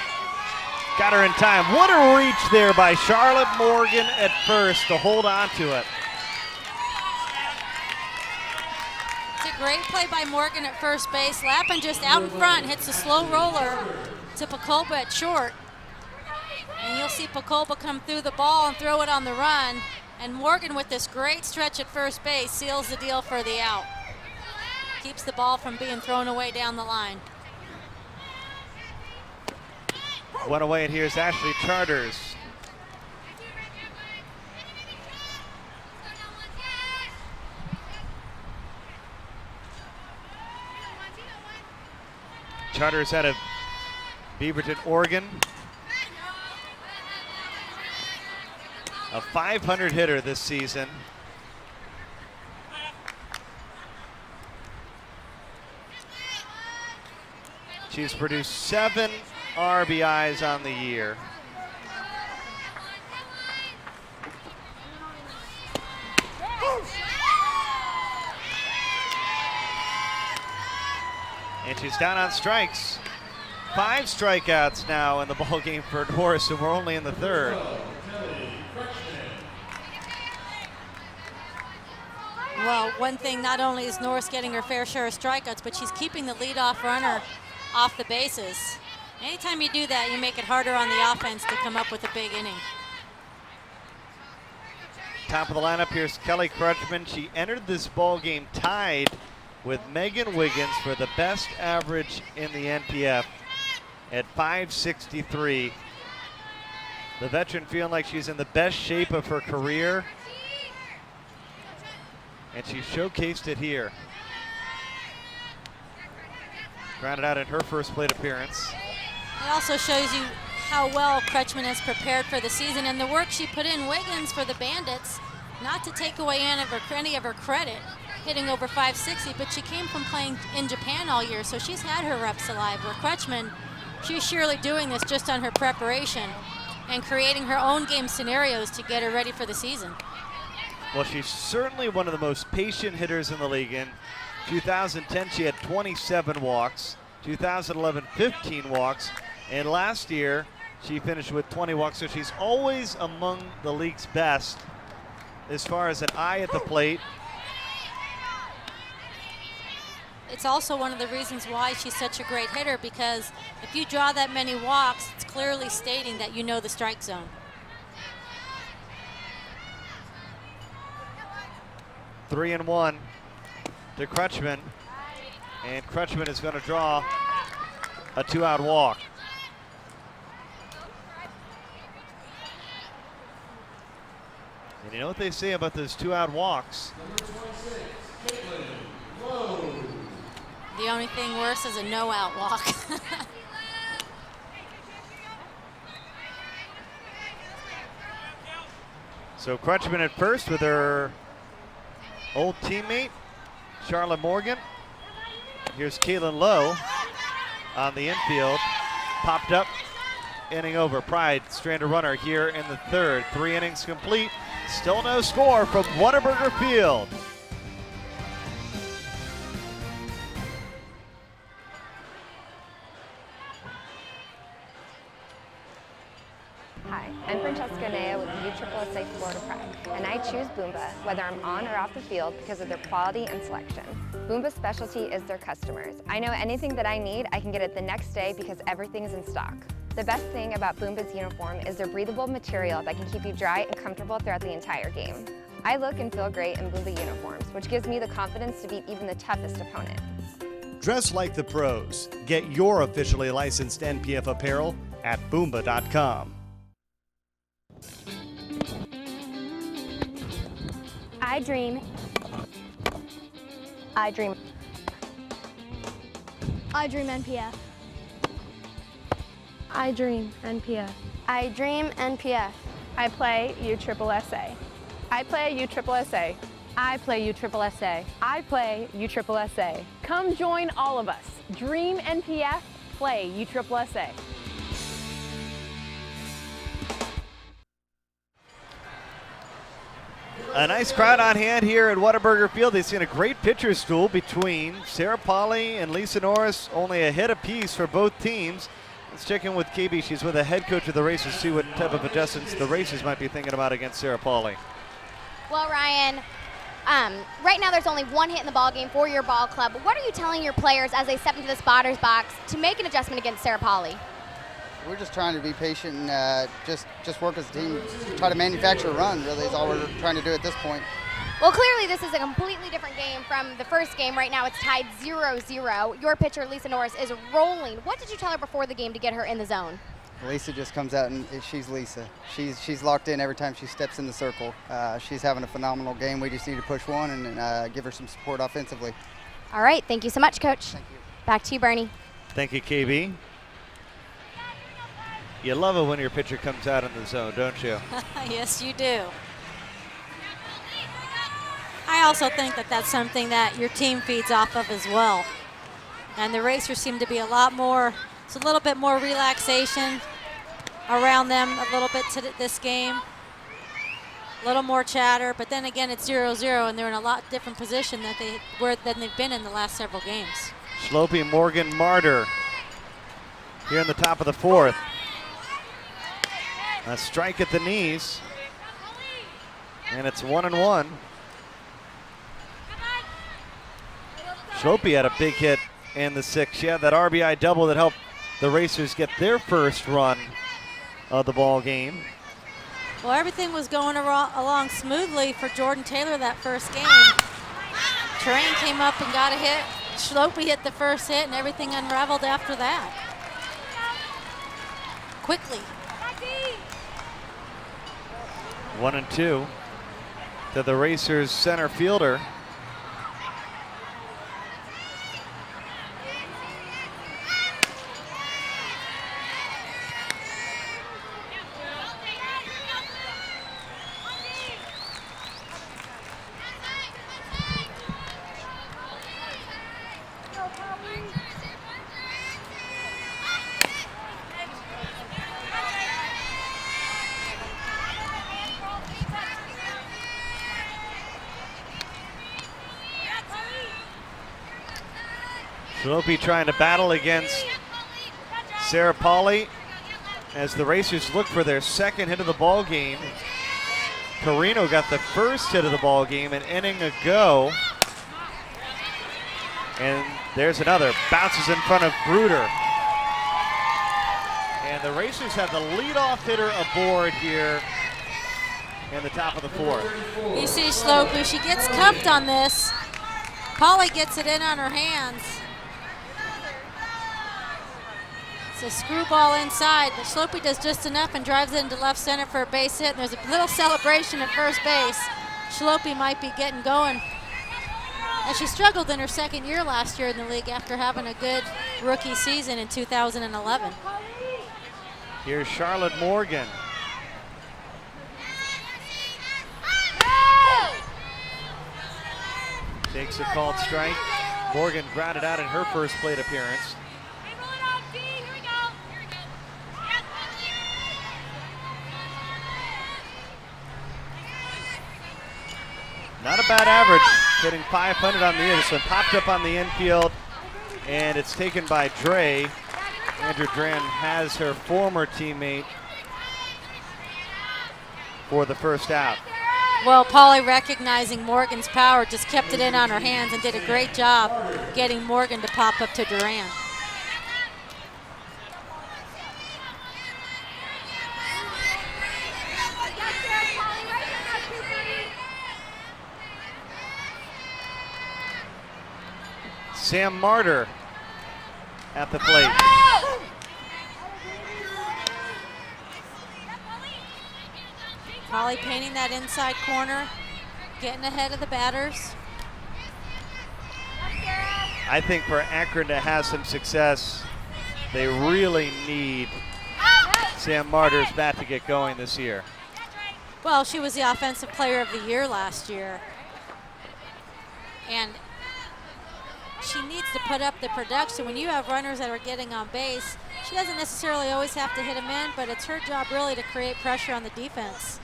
Got her in time. What a reach there by Charlotte Morgan at first to hold on to it. It's a great play by Morgan at first base. Lappin just out in front hits a slow roller to Pakulba at short. And you'll see Pakulba come through the ball and throw it on the run. And Morgan, with this great stretch at first base, seals the deal for the out. Keeps the ball from being thrown away down the line. One away, and here's Ashley Charters. Charters out of Beaverton, Oregon. A 500 hitter this season. She's produced 7 RBIs on the year. And she's down on strikes. 5 strikeouts now in the ball game for Norris, and we're only in the third. Well, one thing, not only is Norris getting her fair share of strikeouts, but she's keeping the leadoff runner off the bases. Anytime you do that, you make it harder on the offense to come up with a big inning. Top of the lineup, here's Kelly Crutchman. She entered this ball game tied with Megan Wiggins for the best average in the NPF at 563. The veteran feeling like she's in the best shape of her career, and she showcased it here. Grounded out in her first plate appearance. It also shows you how well Crutchman has prepared for the season and the work she put in. Wiggins for the Bandits, not to take away any of her credit, hitting over 560, but she came from playing in Japan all year, so she's had her reps alive. Where Crutchman, she's surely doing this just on her preparation and creating her own game scenarios to get her ready for the season. Well, she's certainly one of the most patient hitters in the league. In 2010, she had 27 walks. 2011, 15 walks. And last year, she finished with 20 walks. So she's always among the league's best as far as an eye at the plate. It's also one of the reasons why she's such a great hitter, because if you draw that many walks, it's clearly stating that you know the strike zone. Three and one to Crutchman, and Crutchman is going to draw a 2-out walk. And you know what they say about those 2-out walks? The only thing worse is a no-out walk. So Crutchman at first with her old teammate, Charlotte Morgan. Here's Kaylin Lowe on the infield. Popped up, inning over. Pride stranded runner here in the third. 3 innings complete. Still no score from Whataburger Field. Hi, I'm Francesca Nea with the USSSA Florida Pride, and I choose Boomba, whether I'm on or off the field, because of their quality and selection. Boomba's specialty is their customers. I know anything that I need, I can get it the next day because everything is in stock. The best thing about Boomba's uniform is their breathable material that can keep you dry and comfortable throughout the entire game. I look and feel great in Boomba uniforms, which gives me the confidence to beat even the toughest opponent. Dress like the pros. Get your officially licensed NPF apparel at Boomba.com. I dream. I dream. I dream NPF. I dream NPF. I dream NPF. I play USSSA. I play USSSA. I play USSSA. I play USSSA. Come join all of us. Dream NPF, play USSSA. A nice crowd on hand here at Whataburger Field. They've seen a great pitcher's duel between Sarah Polly and Lisa Norris. Only a hit apiece for both teams. Let's check in with KB. She's with the head coach of the Racers, see what type of adjustments the Racers might be thinking about against Sarah Polly. Well, Ryan, right now there's only 1 hit in the ball game for your ball club. What are you telling your players as they step into the spotter's box to make an adjustment against Sarah Polly? We're just trying to be patient and just work as a team, try to manufacture a run, really, is all we're trying to do at this point. Well, clearly this is a completely different game from the first game. Right now it's tied 0-0. Your pitcher, Lisa Norris, is rolling. What did you tell her before the game to get her in the zone? Lisa just comes out and she's Lisa. She's locked in every time she steps in the circle. She's having a phenomenal game. We just need to push one and give her some support offensively. All right, thank you so much, Coach. Thank you. Back to you, Bernie. Thank you, KB. You love it when your pitcher comes out in the zone, don't you? Yes, you do. I also think that that's something that your team feeds off of as well. And the racers seem to be a lot more, it's a little bit more relaxation around them a little bit to this game. A little more chatter, but then again it's 0-0 and they're in a lot different position than they've been in the last several games. Schlopy, Morgan, Martyr here in the top of the fourth. A strike at the knees, and it's 1-1. Schlopy had a big hit in the sixth. She had that RBI double that helped the Racers get their first run of the ball game. Well, everything was going along smoothly for Jordan Taylor that first game. Terrain came up and got a hit. Schlopy hit the first hit, and everything unraveled after that. Quickly. 1-2 to the Racers center fielder. Schlopy trying to battle against Sarah Pauly as the Racers look for their second hit of the ball game. Carino got the first hit of the ball game an inning ago. And there's another. Bounces in front of Bruder. And the Racers have the leadoff hitter aboard here in the top of the fourth. You see Schlopy, she gets cuffed on this. Pauly gets it in on her hands. It's a screwball inside, but Schlopy does just enough and drives it into left center for a base hit. And there's a little celebration at first base. Schlopy might be getting going. And she struggled in her second year last year in the league after having a good rookie season in 2011. Here's Charlotte Morgan. Takes a called strike. Morgan grounded out in her first plate appearance. Not a bad average, hitting 500 on the year. This one popped up on the infield, and it's taken by Dre. Andrew Dran has her former teammate for the first out. Well, Pauly, recognizing Morgan's power, just kept it in on her hands and did a great job getting Morgan to pop up to Duran. Sam Martyr at the plate. Pauly painting that inside corner, getting ahead of the batters. I think for Akron to have some success, they really need Sam Martyr's bat to get going this year. Well, she was the Offensive Player of the Year last year. And she needs to put up the production. When you have runners that are getting on base, she doesn't necessarily always have to hit them in, but it's her job really to create pressure on the defense.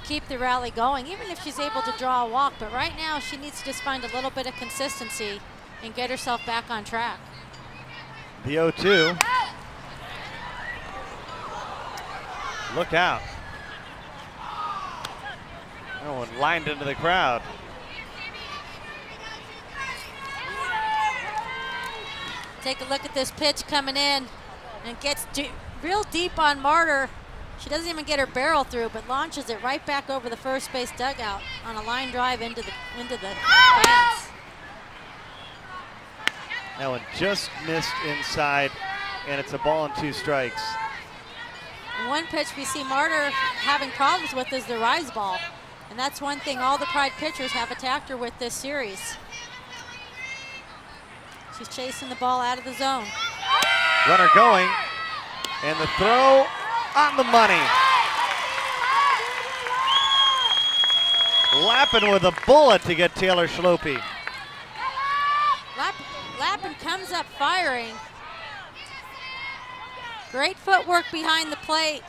Keep the rally going, even if she's able to draw a walk. But right now, she needs to just find a little bit of consistency and get herself back on track. The 0-2. Look out. That one lined into the crowd. Take a look at this pitch coming in and gets real deep on Martyr. She doesn't even get her barrel through, but launches it right back over the first base dugout on a line drive into the fence. That one just missed inside, and it's a ball and 2 strikes. One pitch we see Martyr having problems with is the rise ball. And that's one thing all the Pride pitchers have attacked her with this series. She's chasing the ball out of the zone. Runner going, and the throw on the money. Lappin with a bullet to get Taylor Schlope. Lappin comes up firing. Great footwork behind the plate.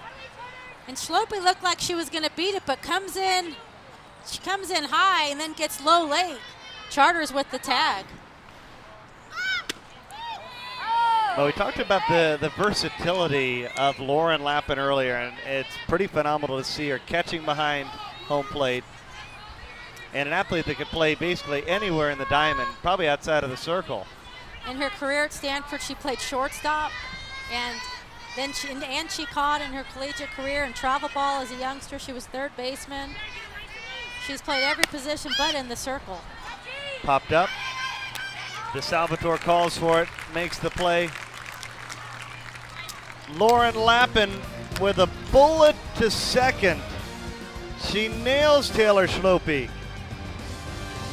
And Schlope looked like she was going to beat it, but she comes in high and then gets low late. Charters with the tag. Well, we talked about the versatility of Lauren Lappin earlier, and it's pretty phenomenal to see her catching behind home plate. And an athlete that could play basically anywhere in the diamond, probably outside of the circle. In her career at Stanford, she played shortstop, and then she caught in her collegiate career in travel ball as a youngster. She was third baseman. She's played every position but in the circle. Popped up. De Salvatore calls for it, makes the play. Lauren Lappin with a bullet to second. She nails Taylor Schlope.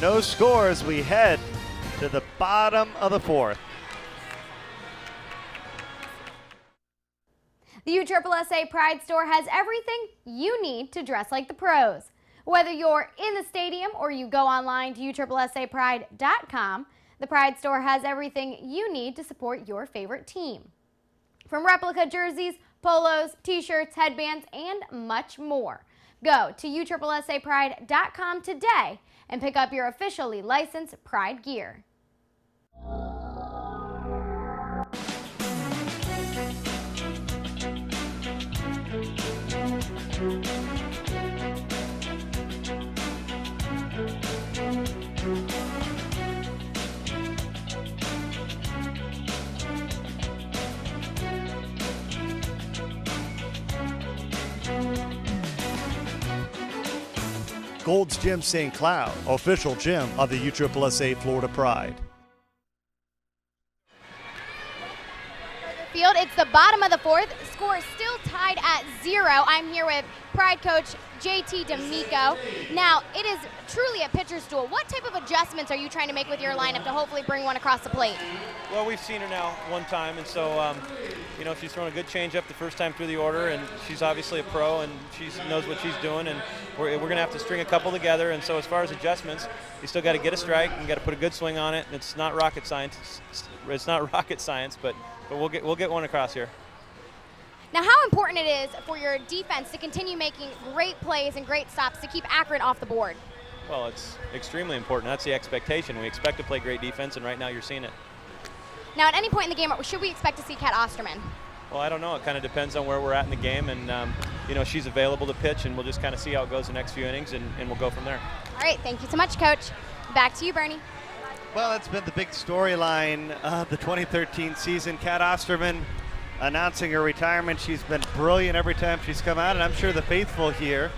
No score as we head to the bottom of the 4th. The USSSA Pride store has everything you need to dress like the pros. Whether you're in the stadium or you go online to USSSAPride.com, the Pride store has everything you need to support your favorite team. From replica jerseys, polos, t-shirts, headbands, and much more. Go to USSSAPride.com today and pick up your officially licensed Pride gear. Gold's Gym St. Cloud, official gym of the USSSA Florida Pride. Field, it's the bottom of the 4th. Score is still tied at 0. I'm here with Pride coach JT D'Amico. Now, it is truly a pitcher's duel. What type of adjustments are you trying to make with your lineup to hopefully bring one across the plate? Well, we've seen her now one time, and so, she's thrown a good changeup the first time through the order, and she's obviously a pro, and she knows what she's doing, and we're going to have to string a couple together. And so as far as adjustments, you still got to get a strike and got to put a good swing on it, and it's not rocket science. It's not rocket science, but we'll get one across here. Now, how important it is for your defense to continue making great plays and great stops to keep Akron off the board? Well, it's extremely important. That's the expectation. We expect to play great defense, and right now you're seeing it. Now, at any point in the game, should we expect to see Kat Osterman? Well, I don't know. It kind of depends on where we're at in the game, and she's available to pitch, and we'll just kind of see how it goes the next few innings, and we'll go from there. All right, thank you so much, Coach. Back to you, Bernie. Well, that's been the big storyline of the 2013 season. Kat Osterman announcing her retirement. She's been brilliant every time she's come out, and I'm sure the faithful here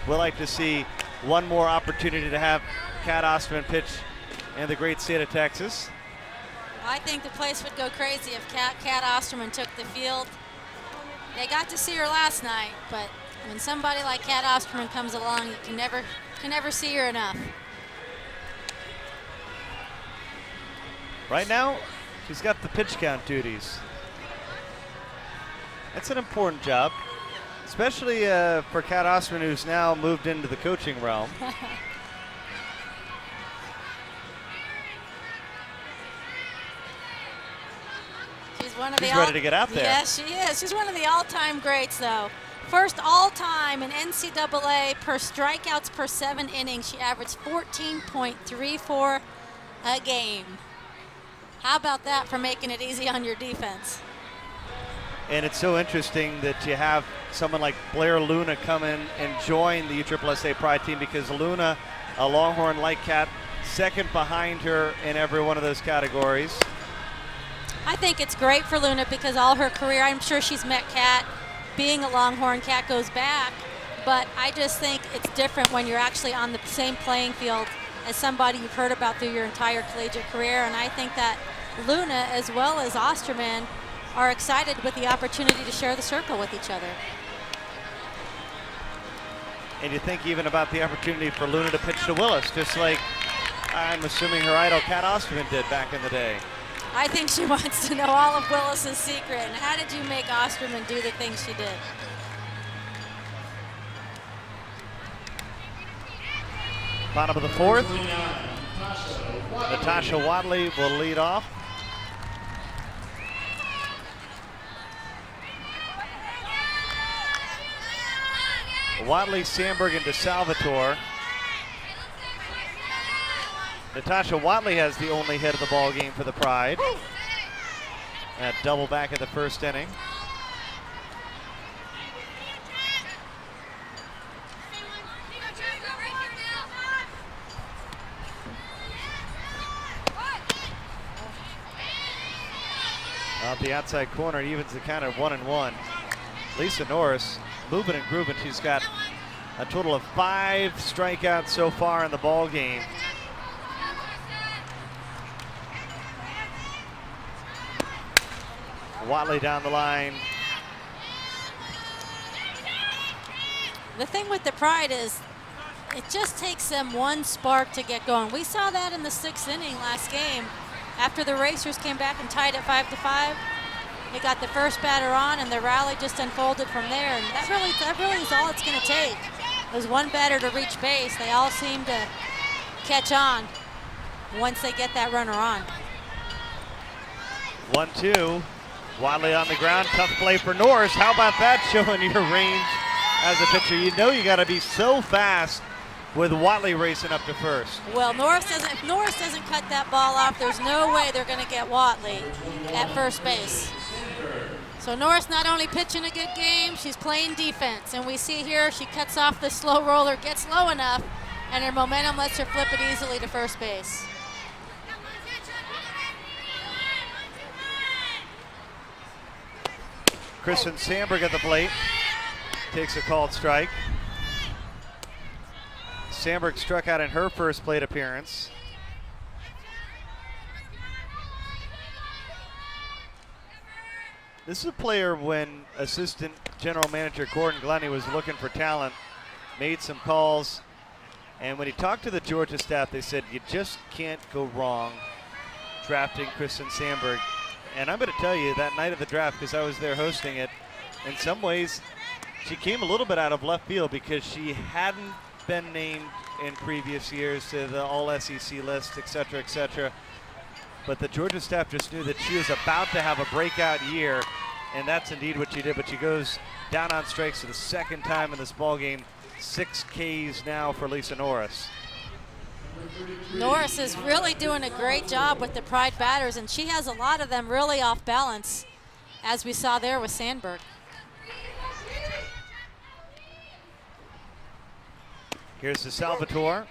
will like to see one more opportunity to have Kat Osterman pitch in the great state of Texas. I think the place would go crazy if Kat Osterman took the field. They got to see her last night, but when somebody like Kat Osterman comes along, you can never see her enough. Right now, she's got the pitch count duties. That's an important job, especially for Kat Osterman, who's now moved into the coaching realm. She's ready to get out there. Yes, she is. She's one of the all-time greats, though. First all-time in NCAA per strikeouts per 7 innings. She averaged 14.34 a game. How about that for making it easy on your defense? And it's so interesting that you have someone like Blair Luna come in and join the USSSA Pride team, because Luna, a Longhorn like Kat, second behind her in every one of those categories. I think it's great for Luna because all her career, I'm sure she's met Kat being a Longhorn Cat goes back, but I just think it's different when you're actually on the same playing field as somebody you've heard about through your entire collegiate career. And I think that Luna as well as Osterman are excited with the opportunity to share the circle with each other. And you think even about the opportunity for Luna to pitch to Willis, just like I'm assuming her idol Kat Osterman did back in the day. I think she wants to know all of Willis's secret. And how did you make Osterman do the things she did? Bottom of the fourth. Natasha Wadley will lead off. Wadley, Sandberg, and DeSalvatore. Natasha Wadley has the only hit of the ball game for the Pride. That double back in the first inning. Off the outside corner, it evens the count at 1-1. Lisa Norris moving and grooving. She's got a total of 5 strikeouts so far in the ball game. Watley down the line. The thing with the Pride is it just takes them one spark to get going. We saw that in the 6th inning last game. After the Racers came back and tied it 5-5, they got the first batter on, and the rally just unfolded from there. And that really is all it's going to take. There's one batter to reach base. They all seem to catch on once they get that runner on. 1-2. Wadley on the ground. Tough play for Norris. How about that, showing your range as a pitcher? You know you got to be so fast with Wadley racing up to first. Well, if Norris doesn't cut that ball off, there's no way they're going to get Watley at first base. So Norris not only pitching a good game, she's playing defense. And we see here she cuts off the slow roller, gets low enough, and her momentum lets her flip it easily to first base. Kristen Sandberg at the plate. Takes a called strike. Sandberg struck out in her first plate appearance. This is a player when assistant general manager Gordon Glennie was looking for talent, made some calls, and when he talked to the Georgia staff, they said you just can't go wrong drafting Kristen Sandberg. And I'm going to tell you, that night of the draft, because I was there hosting it, in some ways she came a little bit out of left field because she hadn't been named in previous years to the All-SEC list, et cetera, but the Georgia staff just knew that she was about to have a breakout year, and that's indeed what she did. But she goes down on strikes for the second time in this ball game. 6 Ks now for Lisa Norris. Norris is really doing a great job with the Pride batters, and she has a lot of them really off balance, as we saw there with Sandberg. Here's DeSalvatore.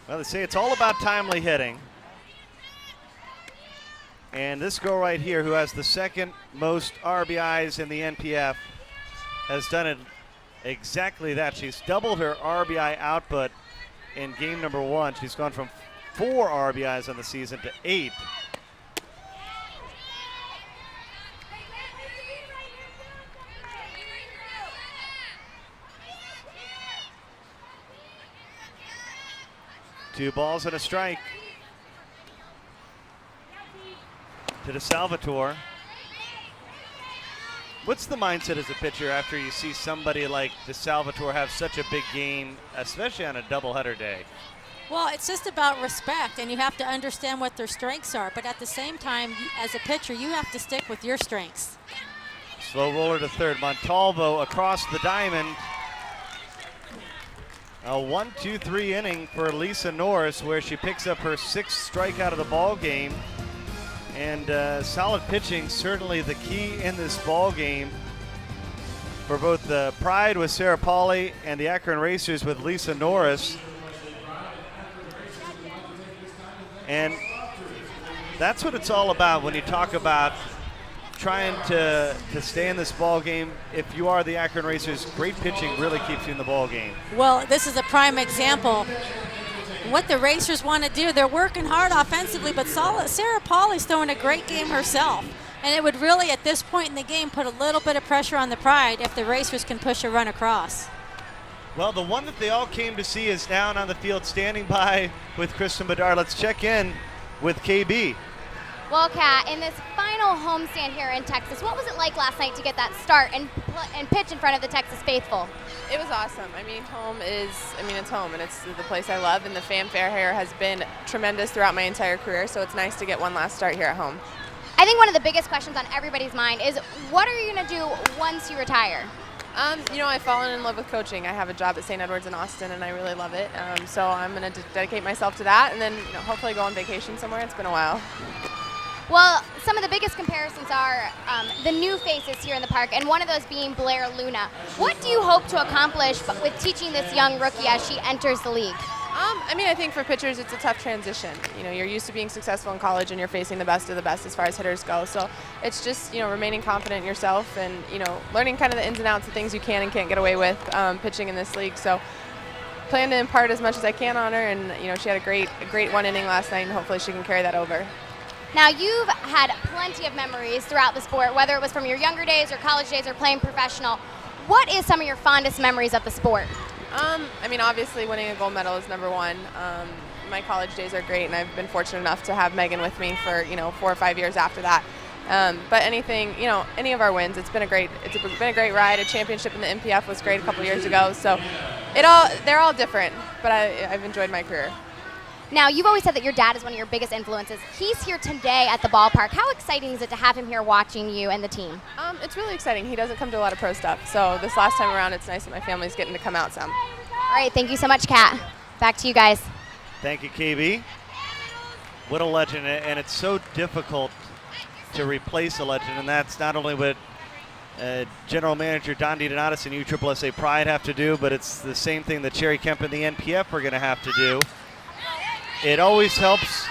Well, they say it's all about timely hitting. And this girl right here, who has the second most RBIs in the NPF, has done it exactly that. She's doubled her RBI output in game number 1. She's gone from 4 RBIs on the season to 8. Two balls and a strike to DeSalvatore. What's the mindset as a pitcher after you see somebody like DeSalvatore have such a big game, especially on a doubleheader day? Well, it's just about respect, and you have to understand what their strengths are. But at the same time, as a pitcher, you have to stick with your strengths. Slow roller to third. Montalvo across the diamond. A 1-2-3 inning for Lisa Norris, where she picks up her 6th strikeout of the ball game. And solid pitching, certainly the key in this ball game. for both the Pride with Sarah Pauly and the Akron Racers with Lisa Norris. And that's what it's all about when you talk about trying to stay in this ball game. If you are the Akron Racers, great pitching really keeps you in the ball game. Well, this is a prime example. What the Racers want to do, they're working hard offensively, but Sarah Pauly's throwing a great game herself. And it would really, at this point in the game, put a little bit of pressure on the Pride if the Racers can push a run across. Well, the one that they all came to see is down on the field standing by with Kristen Bedard. Let's check in with KB. Well, Kat, in this final homestand here in Texas, what was it like last night to get that start and pitch in front of the Texas faithful? It was awesome. I mean, it's home, and it's the place I love, and the fanfare here has been tremendous throughout my entire career, so it's nice to get one last start here at home. I think one of the biggest questions on everybody's mind is, what are you going to do once you retire? I've fallen in love with coaching. I have a job at St. Edward's in Austin, and I really love it. So I'm going to dedicate myself to that, and then hopefully go on vacation somewhere. It's been a while. Well, some of the biggest comparisons are the new faces here in the park, and one of those being Blair Luna. What do you hope to accomplish with teaching this young rookie as she enters the league? I think for pitchers it's a tough transition. You're used to being successful in college and you're facing the best of the best as far as hitters go. So it's just, remaining confident in yourself and, learning kind of the ins and outs of things you can and can't get away with pitching in this league. So plan to impart as much as I can on her, and, she had a great one inning last night, and hopefully she can carry that over. Now, you've had plenty of memories throughout the sport, whether it was from your younger days or college days or playing professional. What is some of your fondest memories of the sport? Obviously winning a gold medal is number one. My college days are great, and I've been fortunate enough to have Megan with me for 4 or 5 years after that. But anything, any of our wins, it's been a great ride. A championship in the MPF was great a couple years ago. So they're all different, but I've enjoyed my career. Now, you've always said that your dad is one of your biggest influences. He's here today at the ballpark. How exciting is it to have him here watching you and the team? It's really exciting. He doesn't come to a lot of pro stuff, so this last time around, it's nice that my family's getting to come out some. All right, thank you so much, Kat. Back to you guys. Thank you, KB. What a legend, and it's so difficult to replace a legend, and that's not only what General Manager Don DiDonatis and USSSA Pride have to do, but it's the same thing that Cherry Kemp and the NPF are going to have to do. It always helps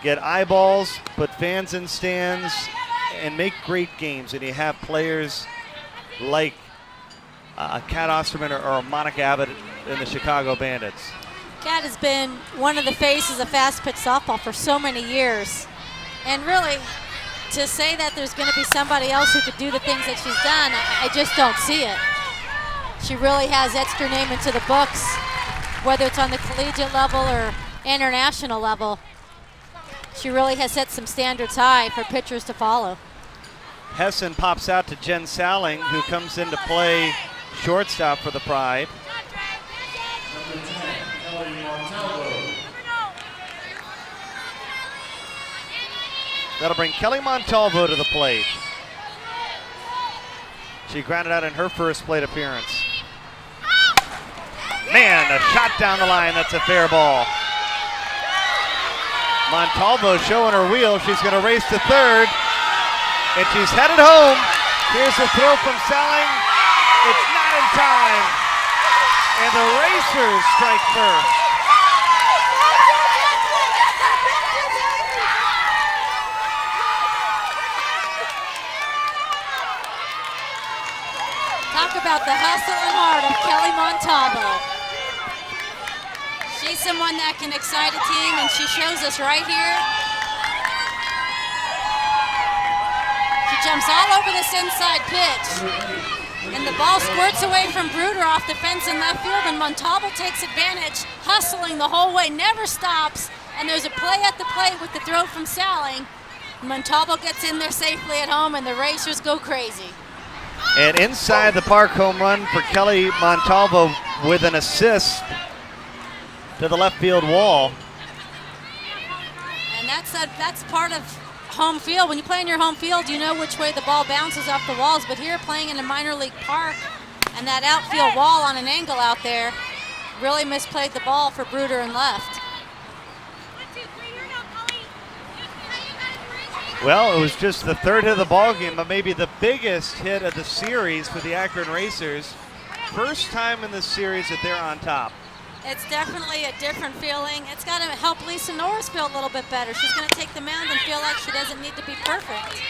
get eyeballs, put fans in stands, and make great games. And you have players like Kat Osterman or Monica Abbott in the Chicago Bandits. Kat has been one of the faces of fast pitch softball for so many years. And really, to say that there's going to be somebody else who could do the things that she's done, I just don't see it. She really has etched her name into the books, whether it's on the collegiate level or international level. She really has set some standards high for pitchers to follow. Hessen pops out to Jen Salling, who comes in to play shortstop for the Pride. That'll bring Kelly Montalvo to the plate. She grounded out in her first plate appearance. Man, a shot down the line. That's a fair ball. Montalvo showing her wheel. She's going to race to third, and she's headed home. Here's a throw from Salling. It's not in time, and the Racers strike first. Talk about the hustle and heart of Kelly Montalvo. She's someone that can excite a team, and she shows us right here. She jumps all over this inside pitch, and the ball squirts away from Bruder off the fence in left field, and Montalvo takes advantage, hustling the whole way, never stops, and there's a play at the plate with the throw from Salling. Montalvo gets in there safely at home, and the Racers go crazy. And inside the park home run for Kelly Montalvo with an assist to the left field wall. And that's part of home field. When you play in your home field, you know which way the ball bounces off the walls, but here playing in a minor league park and that outfield wall on an angle out there really misplayed the ball for Bruder and left. Well, it was just the third hit of the ball game, but maybe the biggest hit of the series for the Akron Racers. First time in the series that they're on top. It's definitely a different feeling. It's got to help Lisa Norris feel a little bit better. She's going to take the mound and feel like she doesn't need to be perfect.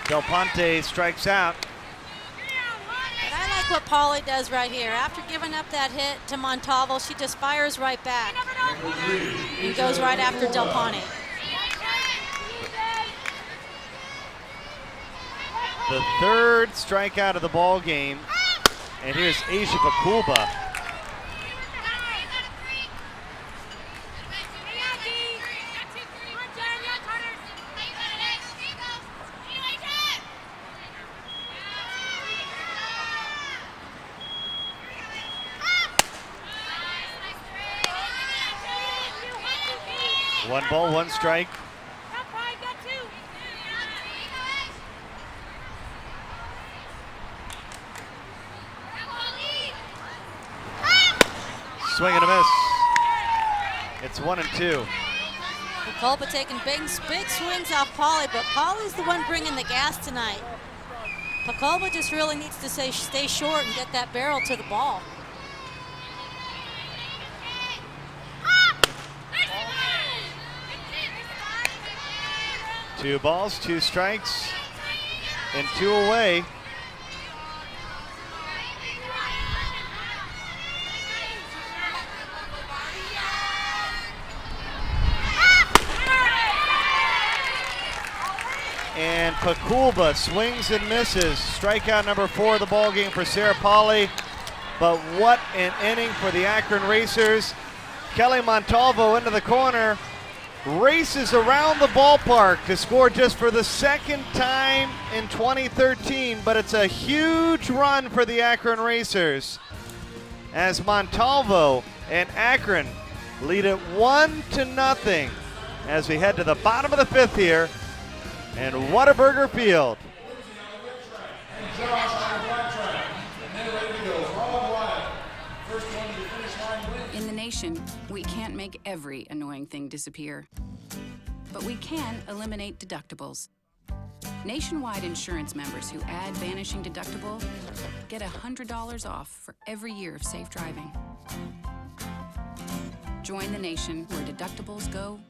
Del Ponte strikes out. But I like what Pauly does right here. After giving up that hit to Montalvo, she just fires right back and goes right after Del Ponte. The third strikeout of the ball game. And here's Asia Pakulba. One ball, one strike. Swing and a miss. It's 1-2. Pakulba taking big swings off Pauly, but Pauly's the one bringing the gas tonight. Pakulba just really needs to stay short and get that barrel to the ball. Two balls, two strikes, and two away. And Pakulba swings and misses. Strikeout number 4 of the ball game for Sarah Pauly. But what an inning for the Akron Racers. Kelly Montalvo into the corner, races around the ballpark to score just for the second time in 2013, but it's a huge run for the Akron Racers as Montalvo and Akron lead it 1-0 as we head to the bottom of the 5th here in Whataburger Field. In the nation, we can't make every annoying thing disappear, but we can eliminate deductibles. Nationwide insurance members who add vanishing deductible get $100 off for every year of safe driving. Join the nation where deductibles go.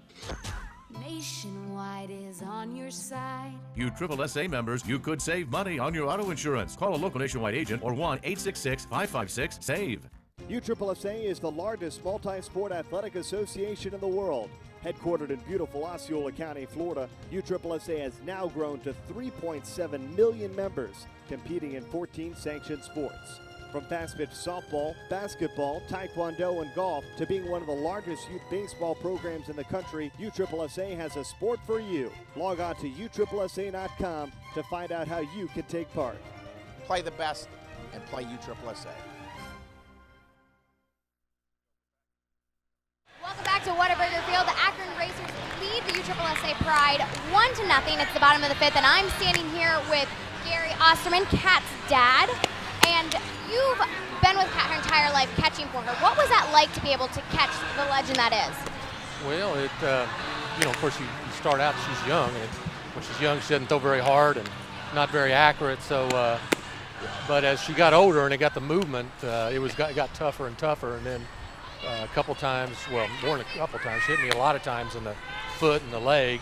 Nationwide is on your side. You USSSA members, you could save money on your auto insurance. Call a local Nationwide agent or 1-866-556-SAVE. USSSA is the largest multi-sport athletic association in the world. Headquartered in beautiful Osceola County, Florida, USSSA has now grown to 3.7 million members, competing in 14 sanctioned sports. From fast-pitch softball, basketball, taekwondo, and golf to being one of the largest youth baseball programs in the country, USSSA has a sport for you. Log on to USSSA.com to find out how you can take part. Play the best and play USSSA. Welcome back to Whataburger Field. The Akron Racers lead the USSSA Pride 1-0. It's the bottom of the 5th, and I'm standing here with Gary Osterman, Kat's dad. And you've been with Kat her entire life catching for her. What was that like to be able to catch the legend that is? Well, of course you start out, she's young, and when she's young she doesn't throw very hard and not very accurate. So, but as she got older and it got the movement, it got tougher and tougher. And then a couple times, well, more than a couple times, she hit me a lot of times in the foot and the leg.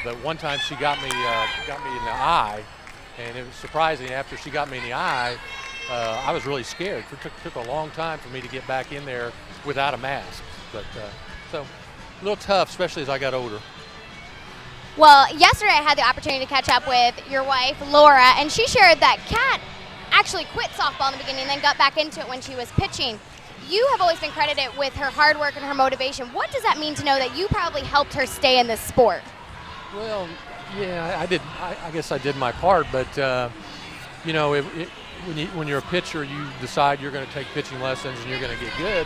But one time she got me in the eye. And it was surprising, after she got me in the eye, I was really scared. It took a long time for me to get back in there without a mask. But so a little tough, especially as I got older. Well, yesterday I had the opportunity to catch up with your wife, Laura, and she shared that Kat actually quit softball in the beginning and then got back into it when she was pitching. You have always been credited with her hard work and her motivation. What does that mean to know that you probably helped her stay in this sport? Well, yeah, I did. I guess I did my part, but when you're a pitcher, you decide you're going to take pitching lessons and you're going to get good.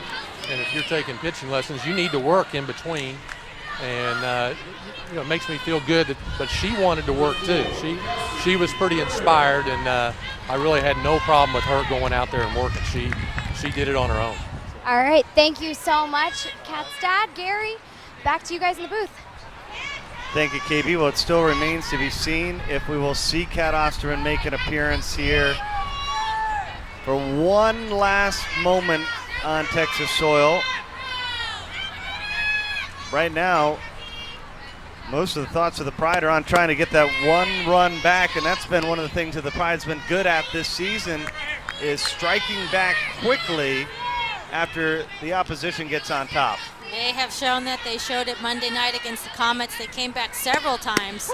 And if you're taking pitching lessons, you need to work in between. And it makes me feel good. But she wanted to work too. She was pretty inspired, and I really had no problem with her going out there and working. She did it on her own. All right, thank you so much, Kat's dad, Gary. Back to you guys in the booth. Thank you, KB. Well, it still remains to be seen if we will see Kat Osterman make an appearance here for one last moment on Texas soil. Right now, most of the thoughts of the Pride are on trying to get that one run back, and that's been one of the things that the Pride's been good at this season, is striking back quickly after the opposition gets on top. They have shown that. They showed it Monday night against the Comets. They came back several times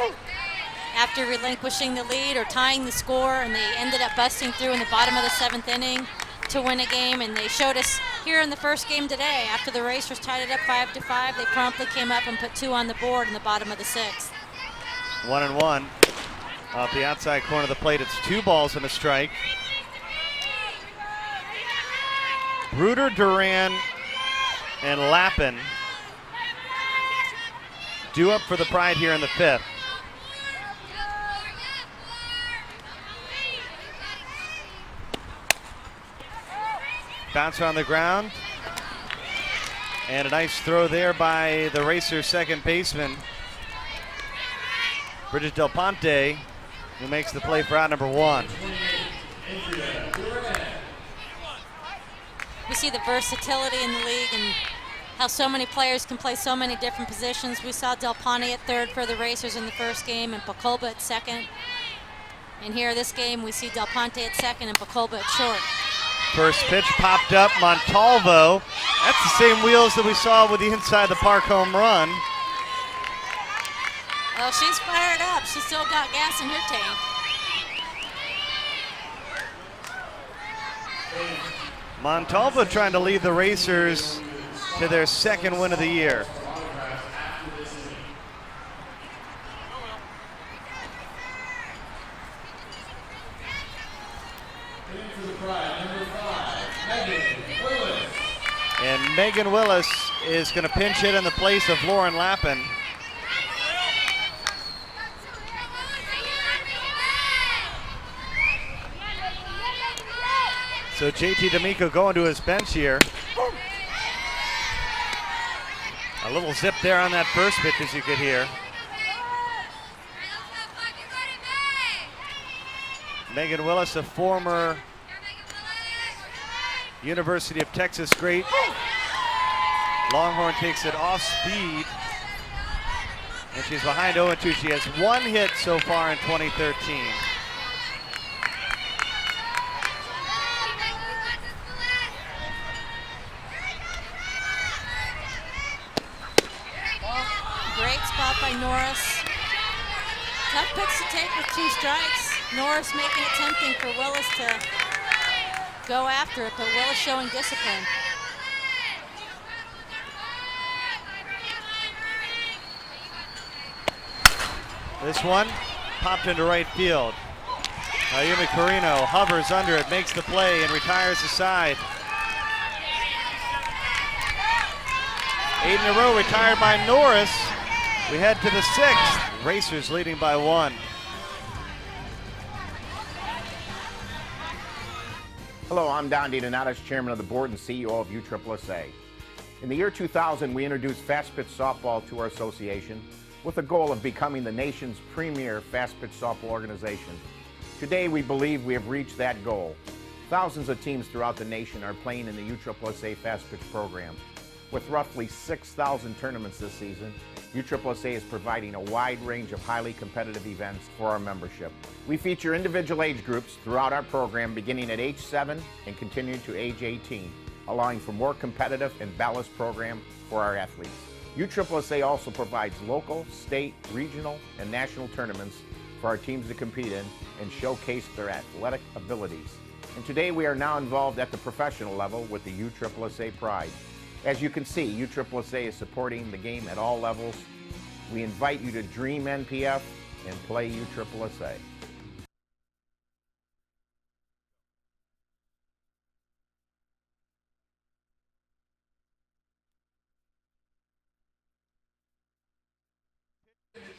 after relinquishing the lead or tying the score, and they ended up busting through in the bottom of the 7th inning to win a game. And they showed us here in the first game today, after the Racers tied it up 5-5, they promptly came up and put 2 on the board in the bottom of the 6th. 1-1 off the outside corner of the plate. It's 2 balls and a strike. Bruder, Duran, and Lappin due up for the Pride here in the 5th. Bouncer on the ground. And a nice throw there by the Racers' second baseman, Bridget Del Ponte, who makes the play for out number 1. We see the versatility in the league and how so many players can play so many different positions. We saw Del Ponte at third for the Racers in the first game and Pacolba at second. And here this game we see Del Ponte at second and Pacolba at short. First pitch popped up, Montalvo. That's the same wheels that we saw with the inside the park home run. Well, she's fired up. She's still got gas in her tank. Montalvo trying to lead the Racers to their second win of the year. And Megan Willis is going to pinch hit in the place of Lauren Lappin. So JT D'Amico going to his bench here. A little zip there on that first pitch, as you could hear. Megan Willis, a former University of Texas great. Longhorn takes it off speed. And she's behind 0-2. She has 1 hit so far in 2013. Great spot by Norris. Tough pitch to take with 2 strikes. Norris making it tempting for Willis to go after it, but Willis showing discipline. This one popped into right field. Ayumi Carino hovers under it, makes the play, and retires the side. 8 in a row retired by Norris. We head to the 6th. Racers leading by 1. Hello, I'm Don DiDonatis, Chairman of the Board and CEO of USSSA. In the year 2000, we introduced fast pitch softball to our association with the goal of becoming the nation's premier fast pitch softball organization. Today, we believe we have reached that goal. Thousands of teams throughout the nation are playing in the USSSA fast pitch program. With roughly 6,000 tournaments this season, USSSA is providing a wide range of highly competitive events for our membership. We feature individual age groups throughout our program beginning at age 7 and continuing to age 18, allowing for more competitive and balanced program for our athletes. USSSA also provides local, state, regional, and national tournaments for our teams to compete in and showcase their athletic abilities. And today we are now involved at the professional level with the USSSA Pride. As you can see, USSSA is supporting the game at all levels. We invite you to dream NPF and play USSSA.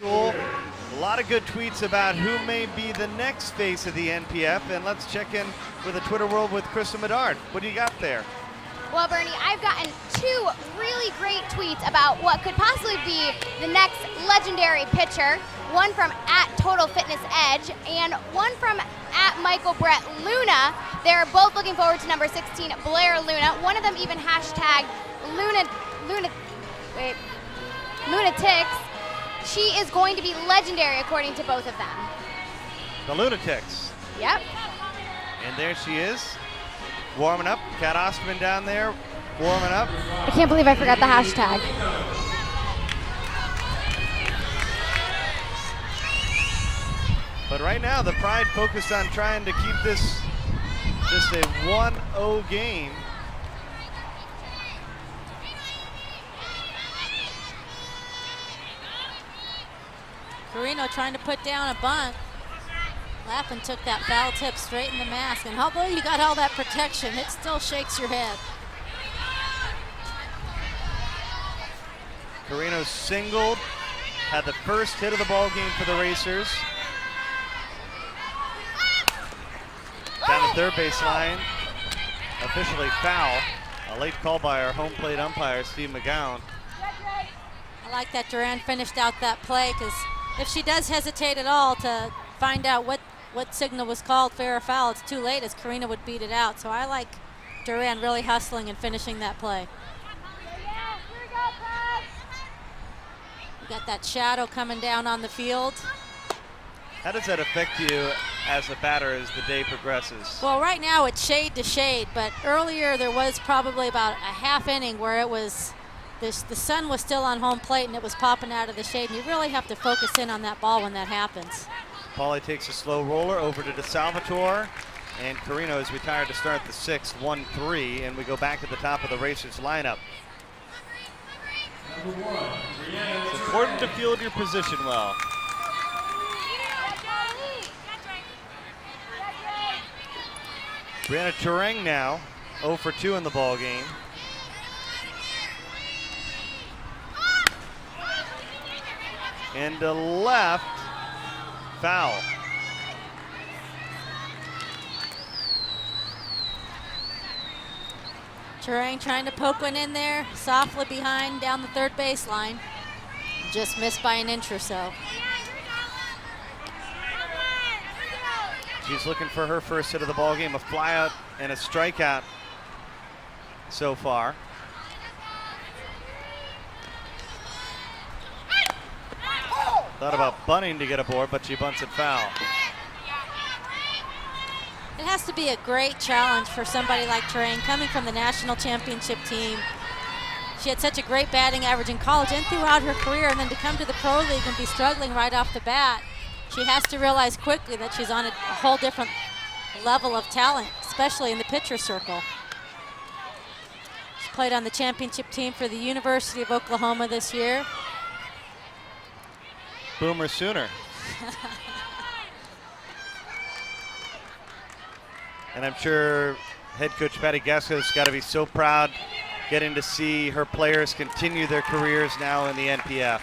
Cool. A lot of good tweets about who may be the next face of the NPF, and let's check in with the Twitter world with Krista Medard. What do you got there? Well, Bernie, I've gotten 2 really great tweets about what could possibly be the next legendary pitcher. One from @TotalFitnessEdge and one from @MichaelBrettLuna. They're both looking forward to number 16, Blair Luna. One of them even hashtagged Lunatics. She is going to be legendary according to both of them. The Lunatics. Yep. And there she is, warming up. Kat Osterman down there, warming up. I can't believe I forgot the hashtag. But right now, the Pride focused on trying to keep this just a 1-0 game. Carino trying to put down a bunt. Lappin took that foul tip straight in the mask, and although you got all that protection, it still shakes your head. Carino singled, had the first hit of the ball game for the Racers. Down the third base line, officially foul. A late call by our home plate umpire, Steve McGowan. I like that Duran finished out that play, because if she does hesitate at all to find out what signal was called, fair or foul, it's too late, as Carino would beat it out. So I like Duran really hustling and finishing that play. We got that shadow coming down on the field. How does that affect you as a batter as the day progresses? Well, right now it's shade to shade, but earlier there was probably about a half inning where it was, the sun was still on home plate and it was popping out of the shade, and you really have to focus in on that ball when that happens. Pauly takes a slow roller over to DeSalvatore, and Carino is retired to start the 6th, 1-3, and we go back to the top of the Racers lineup. It's important to field your position well. Brianna Turang now 0 for 2 in the ball game. And to left, foul. Turang trying to poke one in there, softly behind down the third baseline. Just missed by an inch or so. She's looking for her first hit of the ball game, a flyout and a strikeout so far. Thought about bunting to get aboard, but she bunts it foul. It has to be a great challenge for somebody like Turang, coming from the national championship team. She had such a great batting average in college and throughout her career, and then to come to the pro league and be struggling right off the bat. She has to realize quickly that she's on a whole different level of talent, especially in the pitcher circle. She's played on the championship team for the University of Oklahoma this year. Boomer Sooner. And I'm sure head coach Patty Gaska's got to be so proud getting to see her players continue their careers now in the NPF.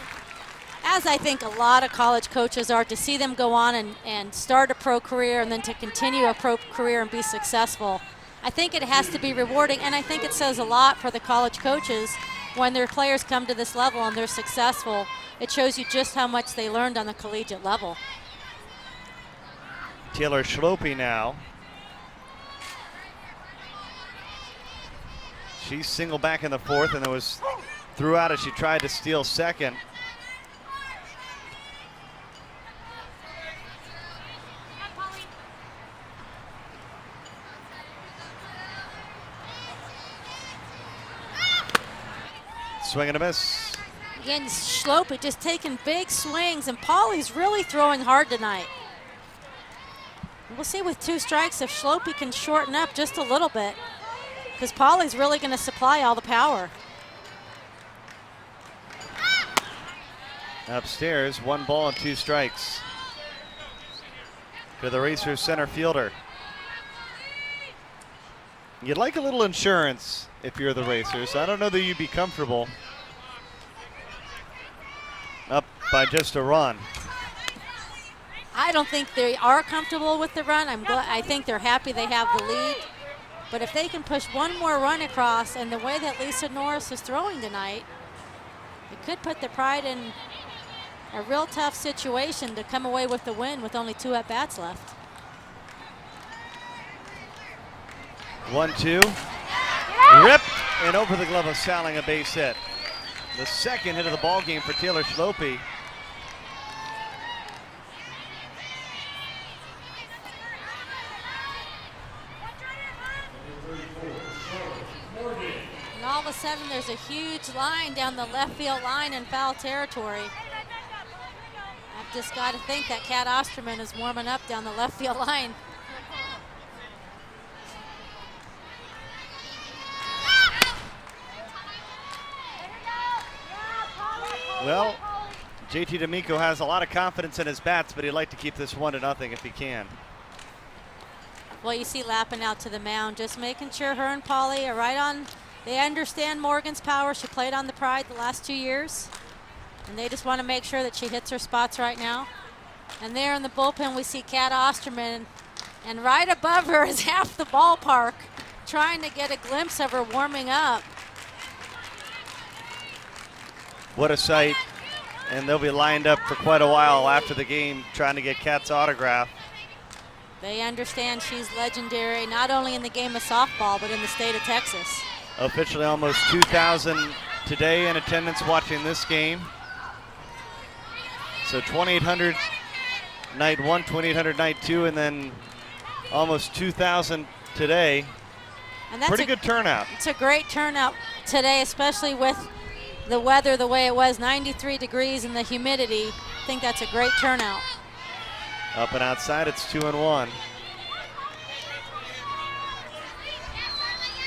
As I think a lot of college coaches are, to see them go on and start a pro career and then to continue a pro career and be successful. I think it has to be rewarding, and I think it says a lot for the college coaches when their players come to this level and they're successful. It shows you just how much they learned on the collegiate level. Taylor Schlope now. She's single back in the 4th, and it was threw out as she tried to steal second. Swing and a miss. Again, Schlope just taking big swings, and Pauly's really throwing hard tonight. We'll see with 2 strikes if Schlope can shorten up just a little bit, because Pauly's really going to supply all the power. Upstairs, 1 ball and 2 strikes to the Racers center fielder. You'd like a little insurance if you're the Racers. I don't know that you'd be comfortable up by just a run. I don't think they are comfortable with the run. I think they're happy they have the lead. But if they can push one more run across, and the way that Lisa Norris is throwing tonight, it could put the Pride in a real tough situation to come away with the win with only 2 at-bats left. 1-2. Ripped and over the glove of Salling, a base hit. The second hit of the ball game for Taylor Schlope. And all of a sudden there's a huge line down the left field line in foul territory. I've just got to think that Kat Osterman is warming up down the left field line. Well, JT D'Amico has a lot of confidence in his bats, but he'd like to keep this 1-0 if he can. Well, you see Lappin out to the mound, just making sure her and Polly are right on. They understand Morgan's power. She played on the Pride the last 2 years, and they just want to make sure that she hits her spots right now. And there in the bullpen, we see Kat Osterman, and right above her is half the ballpark trying to get a glimpse of her warming up. What a sight. And they'll be lined up for quite a while after the game trying to get Kat's autograph. They understand she's legendary, not only in the game of softball, but in the state of Texas. Officially almost 2,000 today in attendance watching this game. So 2,800 night 1, 2,800 night 2, and then almost 2,000 today. And that's pretty good turnout. It's a great turnout today, especially with the weather the way it was, 93 degrees and the humidity. I think that's a great turnout. Up and outside, it's 2-1.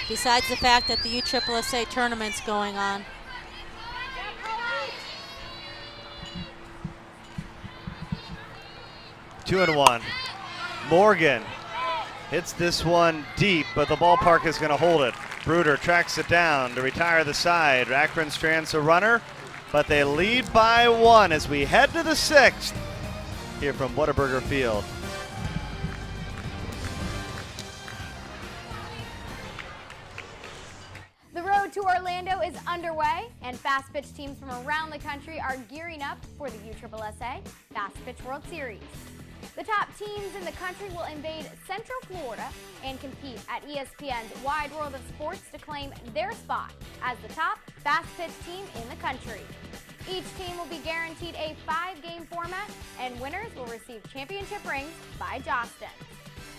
Besides the fact that the USSSA tournament's going on. Two and one. Morgan hits this one deep, but the ballpark is going to hold it. Bruder tracks it down to retire the side. Akron strands a runner, but they lead by 1 as we head to the 6th here from Whataburger Field. The road to Orlando is underway, and fast pitch teams from around the country are gearing up for the USSSA Fast Pitch World Series. The top teams in the country will invade Central Florida and compete at ESPN's Wide World of Sports to claim their spot as the top fast pitch team in the country. Each team will be guaranteed a 5-game format, and winners will receive championship rings by Jostens.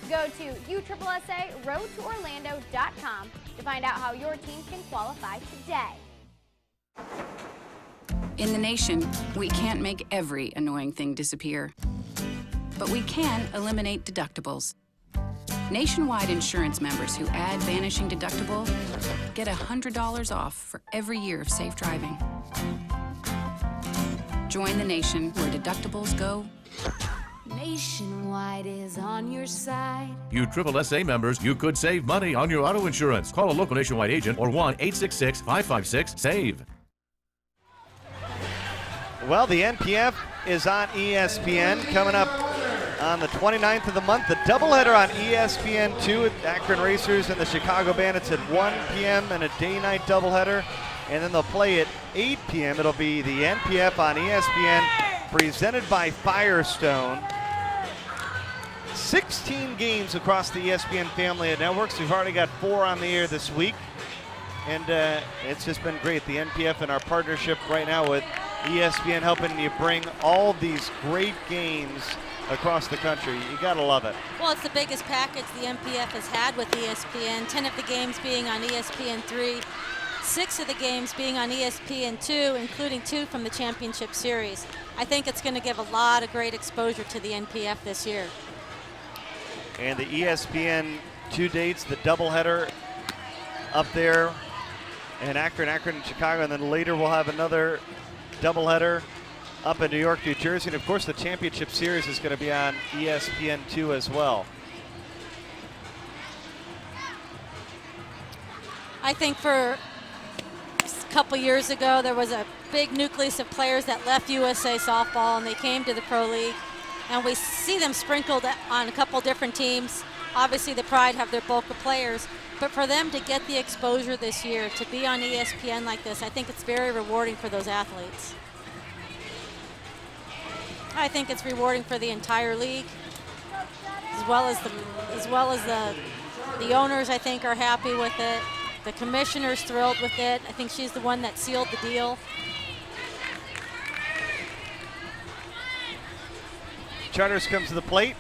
Go to USSSA.roadtoorlando.com to find out how your team can qualify today. In the nation, we can't make every annoying thing disappear, but we can eliminate deductibles. Nationwide insurance members who add vanishing deductible get $100 off for every year of safe driving. Join the nation where deductibles go. Nationwide is on your side. You USSSA members, you could save money on your auto insurance. Call a local Nationwide agent or 1-866-556-SAVE. Well, the NPF is on ESPN coming up on the 29th of the month. The doubleheader on ESPN2 with Akron Racers and the Chicago Bandits at 1 p.m. and a day-night doubleheader. And then they'll play at 8 p.m. It'll be the NPF on ESPN presented by Firestone. 16 games across the ESPN family of networks. We've already got 4 on the air this week. And it's just been great. The NPF and our partnership right now with ESPN helping you bring all these great games across the country. You gotta love it. Well, it's the biggest package the NPF has had with ESPN. 10 of the games being on ESPN3, 6 of the games being on ESPN2, including 2 from the championship series. I think it's going to give a lot of great exposure to the NPF this year. And the ESPN2 dates, the doubleheader up there in Akron, and Chicago, and then later we'll have another doubleheader up in New York, New Jersey, and of course the championship series is going to be on ESPN2 as well. I think for a couple years ago there was a big nucleus of players that left USA softball and they came to the Pro League, and we see them sprinkled on a couple different teams. Obviously, the Pride have their bulk of players, but for them to get the exposure this year, to be on ESPN like this, I think it's very rewarding for those athletes. I think it's rewarding for the entire league, as well as the owners. I think are happy with it. The commissioner's thrilled with it. I think she's the one that sealed the deal. Charters comes to the plate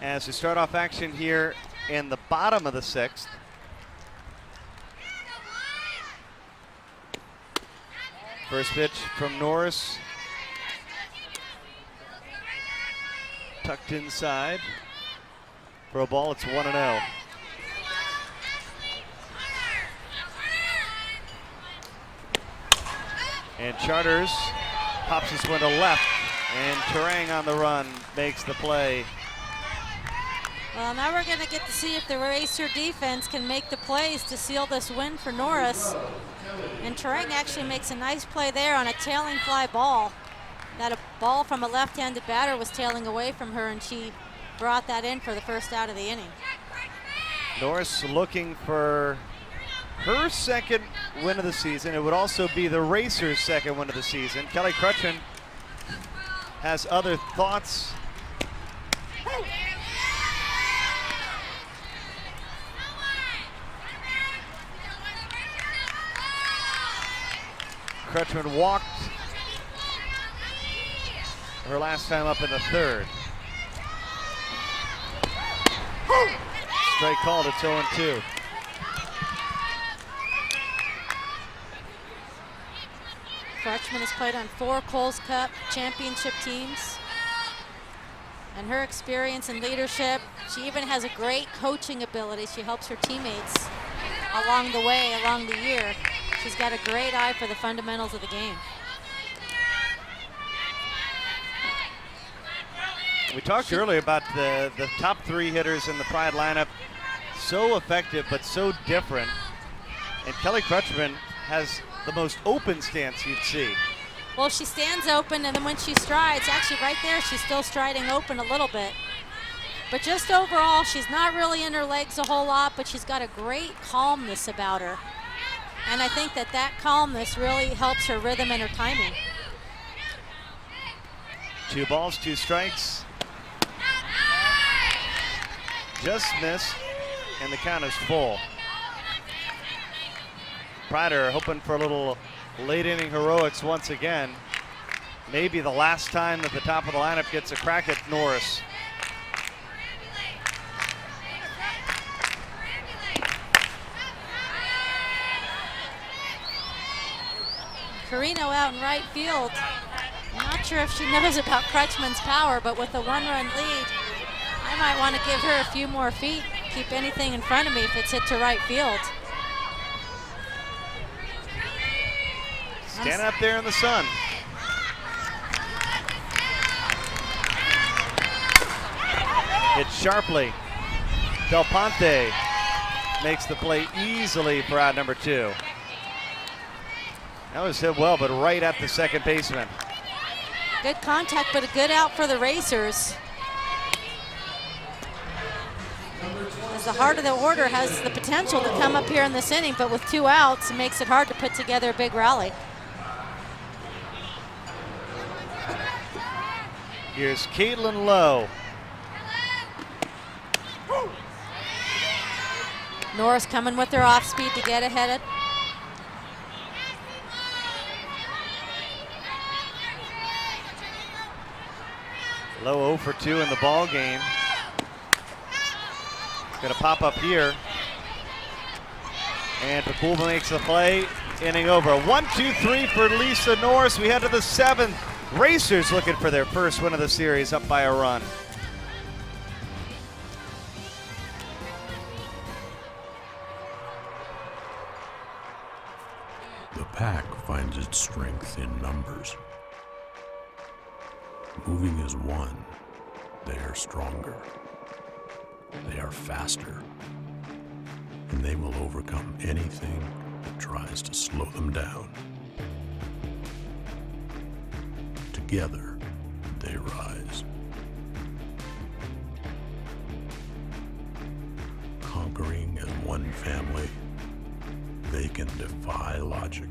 as we start off action here in the bottom of the 6th. First pitch from Norris. Tucked inside. For a ball, it's 1-0. And Charters pops this one to left, and Terang on the run makes the play. Well, now we're going to get to see if the Racer defense can make the plays to seal this win for Norris. And Terang actually makes a nice play there on a tailing fly ball. That a ball from a left-handed batter was tailing away from her, and she brought that in for the first out of the inning. Norris looking for her second win of the season. It would also be the Racers' second win of the season. Kelly Crutchman has other thoughts. Crutchman walked her last time up in the 3rd. Straight called, it's 0-2. Crutchman has played on 4 Coles Cup championship teams. And her experience and leadership, she even has a great coaching ability. She helps her teammates along the way, along the year. She's got a great eye for the fundamentals of the game. We talked earlier about the top 3 hitters in the Pride lineup. So effective, but so different. And Kelly Crutchman has the most open stance you'd see. Well, she stands open, and then when she strides, actually right there, she's still striding open a little bit. But just overall, she's not really in her legs a whole lot, but she's got a great calmness about her. And I think that calmness really helps her rhythm and her timing. 2 balls, 2 strikes. Just missed, and the count is full. Prider hoping for a little late inning heroics once again. Maybe the last time that the top of the lineup gets a crack at Norris. Carino out in right field. I'm not sure if she knows about Crutchman's power, but with a 1-run lead, I might want to give her a few more feet, keep anything in front of me if it's hit to right field. Stand up there in the sun. Hit sharply. Del Ponte makes the play easily for out number 2. That was hit well, but right at the second baseman. Good contact, but a good out for the Racers. As the heart of the order has the potential to come up here in this inning, but with 2 outs, it makes it hard to put together a big rally. Here's Caitlin Lowe. Norris coming with their off speed to get ahead. Lowe 0 for 2 in the ball game. Gonna pop up here. And Pakulba makes the play. Inning over. 1-2-3 for Lisa Norris. We head to the 7th. Racers looking for their first win of the series, up by a run. The pack finds its strength in numbers. Moving as one, they are stronger. They are faster. And they will overcome anything that tries to slow them down. Together, they rise. can defy logic.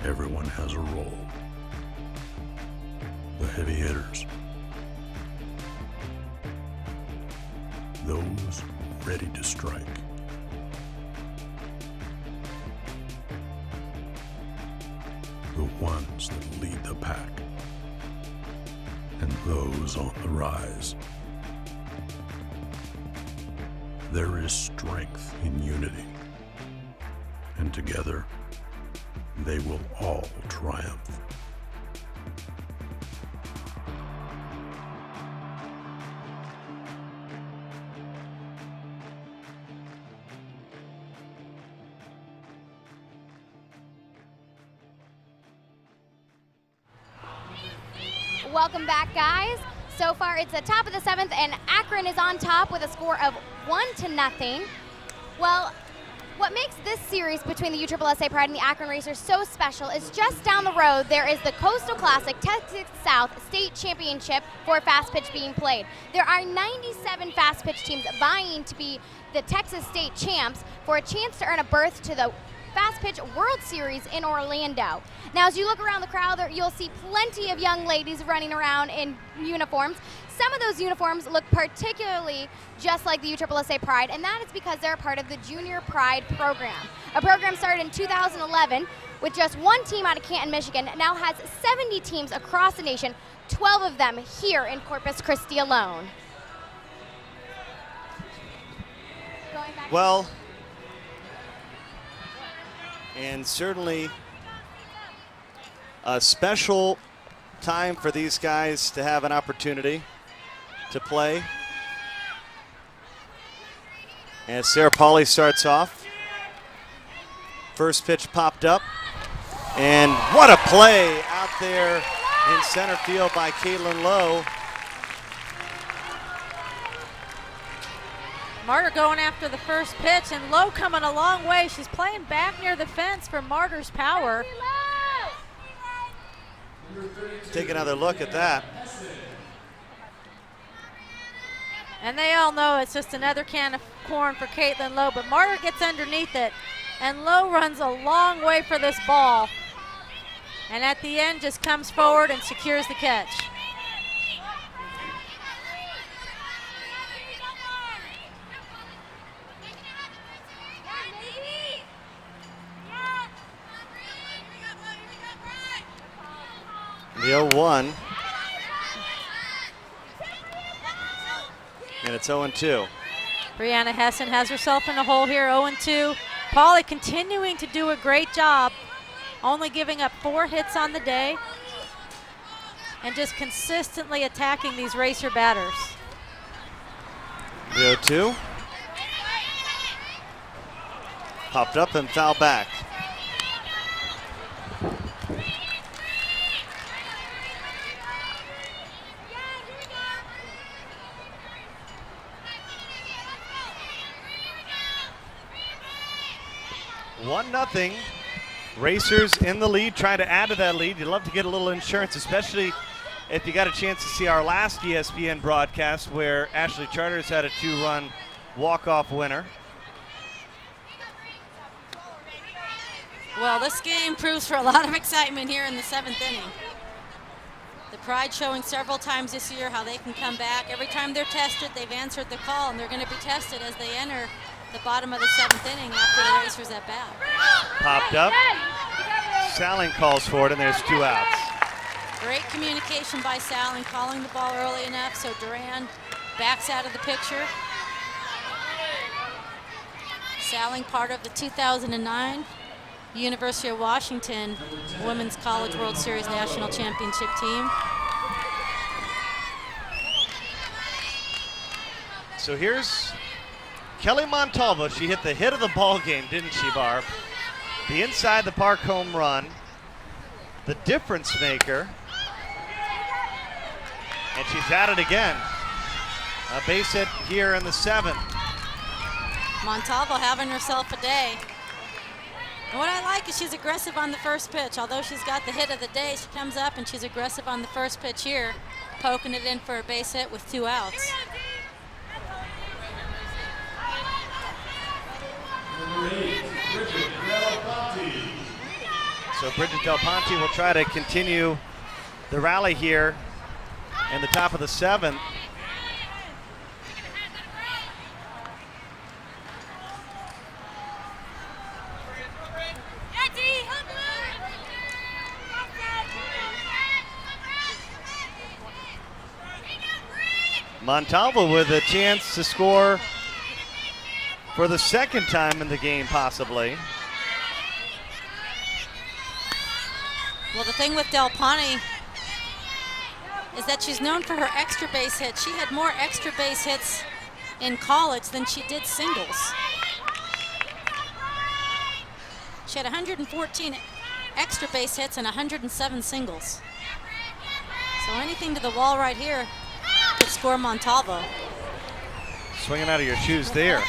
Everyone has a role. The heavy hitters. Those ready to strike. The ones that lead the pack. And those on the rise. There is strength in unity. And together, they will all triumph. Welcome back, guys. So far, it's the top of the 7th, and Akron is on top with a score of 1-0. Well, what makes this series between the USSSA Pride and the Akron Racers so special is just down the road there is the Coastal Classic Texas South State Championship for fast pitch being played. There are 97 fast pitch teams vying to be the Texas State champs for a chance to earn a berth to the Fast Pitch World Series in Orlando. Now, as you look around the crowd, you'll see plenty of young ladies running around in uniforms. Some of those uniforms look particularly just like the USSSA Pride, and that is because they're a part of the Junior Pride program. A program started in 2011 with just one team out of Canton, Michigan, now has 70 teams across the nation, 12 of them here in Corpus Christi alone. Well, and certainly a special time for these guys to have an opportunity to play. As Sarah Pauly starts off. First pitch popped up. And what a play out there in center field by Caitlin Lowe. Martyr going after the first pitch, and Lowe coming a long way. She's playing back near the fence for Martyr's power. Take another look at that. And they all know it's just another can of corn for Caitlin Lowe, but Martyr gets underneath it, and Lowe runs a long way for this ball. And at the end just comes forward and secures the catch. The 0-1. And it's 0-2. Brianna Hessen has herself in a hole here, 0-2. Pauly continuing to do a great job, only giving up 4 hits on the day and just consistently attacking these racer batters. The 0-2. Popped up and foul back. One nothing. Racers in the lead, trying to add to that lead. You'd love to get a little insurance, especially if you got a chance to see our last ESPN broadcast where Ashley Charters had a 2-run walk-off winner. Well, this game proves for a lot of excitement here in the 7th inning. The Pride showing several times this year how they can come back. Every time they're tested, they've answered the call, and they're going to be tested as they enter the bottom of the 7th inning after the Racers at bat. Popped up. Salling calls for it, and there's 2 outs. Great communication by Salling, calling the ball early enough so Duran backs out of the picture. Salling, part of the 2009 University of Washington Women's College World Series National Championship team. So here's Kelly Montalvo. She hit the hit of the ball game, didn't she, Barb? The inside the park home run, the difference maker, and she's at it again. A base hit here in the 7th. Montalvo having herself a day. And what I like is she's aggressive on the first pitch. Although she's got the hit of the day, she comes up and she's aggressive on the first pitch here, poking it in for a base hit with 2 outs. So Bridget Del Ponte will try to continue the rally here in the top of the 7th. Montalvo with a chance to score for the 2nd time in the game, possibly. Well, the thing with Del Ponte is that she's known for her extra base hits. She had more extra base hits in college than she did singles. She had 114 extra base hits and 107 singles. So anything to the wall right here could score Montalvo. Swinging out of your shoes there.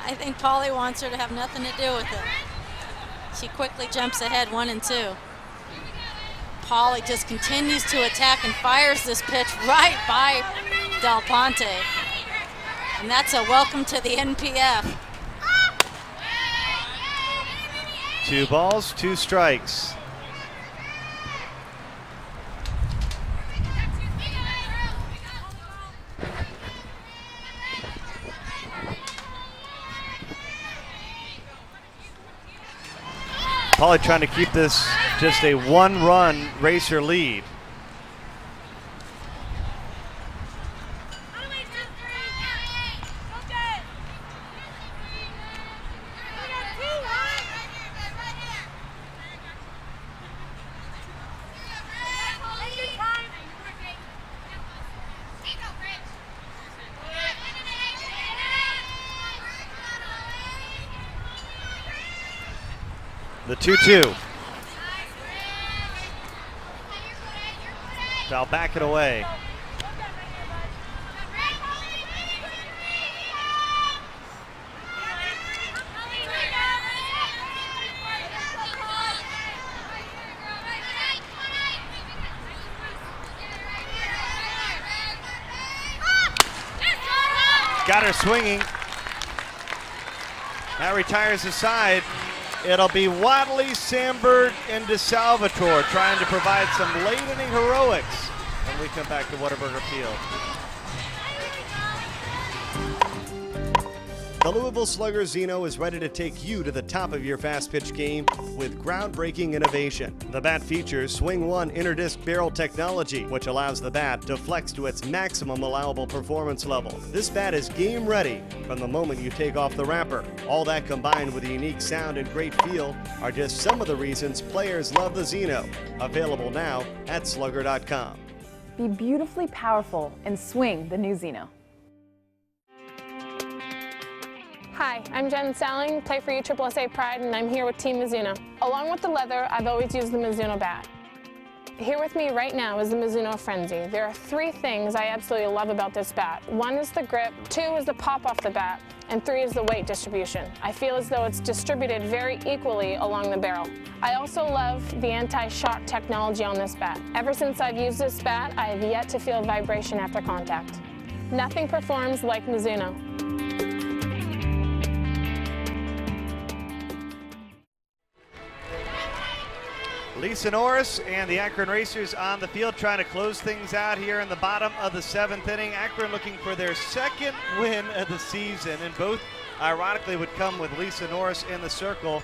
I think Polly wants her to have nothing to do with it. She quickly jumps ahead 1 and 2. Polly just continues to attack and fires this pitch right by Del Ponte. And that's a welcome to the NPF. 2 balls, 2 strikes. Polly trying to keep this just a 1-run racer lead. The 2-2. I'll back it away. Got her swinging. Now retires the side. It'll be Watley, Sandberg, and DeSalvatore trying to provide some late inning heroics when we come back to Whataburger Field. The Louisville Slugger Zeno is ready to take you to the top of your fast pitch game with groundbreaking innovation. The bat features Swing 1 inner disc barrel technology, which allows the bat to flex to its maximum allowable performance level. This bat is game ready from the moment you take off the wrapper. All that combined with a unique sound and great feel are just some of the reasons players love the Zeno. Available now at slugger.com. Be beautifully powerful and swing the new Zeno. Hi, I'm Jen Salling, play for USSSA Pride, and I'm here with Team Mizuno. Along with the leather, I've always used the Mizuno bat. Here with me right now is the Mizuno Frenzy. There are 3 things I absolutely love about this bat. 1 is the grip, 2 is the pop off the bat, and 3 is the weight distribution. I feel as though it's distributed very equally along the barrel. I also love the anti-shock technology on this bat. Ever since I've used this bat, I have yet to feel vibration after contact. Nothing performs like Mizuno. Lisa Norris and the Akron Racers on the field trying to close things out here in the bottom of the 7th inning. Akron looking for their 2nd win of the season, and both ironically would come with Lisa Norris in the circle.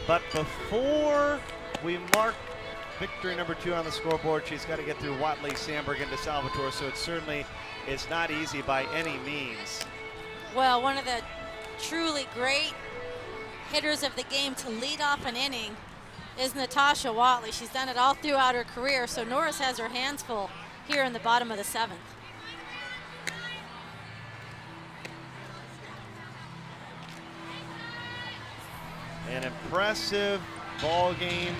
But before we mark victory number 2 on the scoreboard, she's got to get through Watley, Sandberg, and DeSalvatore, so it certainly is not easy by any means. Well, one of the truly great hitters of the game to lead off an inning is Natasha Watley. She's done it all throughout her career, so Norris has her hands full here in the bottom of the 7th. An impressive ball game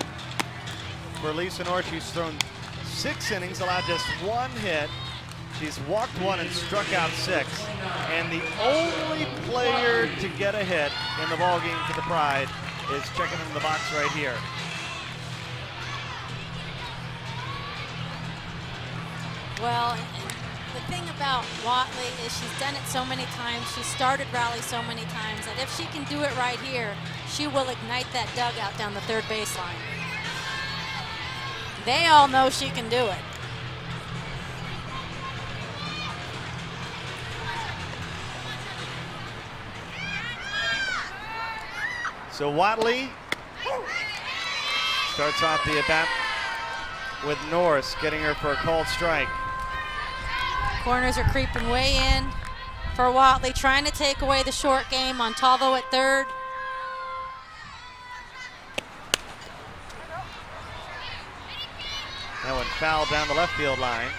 for Lisa Norris. She's thrown 6 innings, allowed just 1 hit. She's walked 1 and struck out 6. And the only player to get a hit in the ball game for the Pride is checking in the box right here. Well, the thing about Watley is she's done it so many times. She started rally so many times that if she can do it right here, she will ignite that dugout down the third baseline. They all know she can do it. So Watley starts off the at-bat with Norris getting her for a called strike. Corners are creeping way in for Watley, trying to take away the short game. Montalvo at third. That one fouled down the left field line.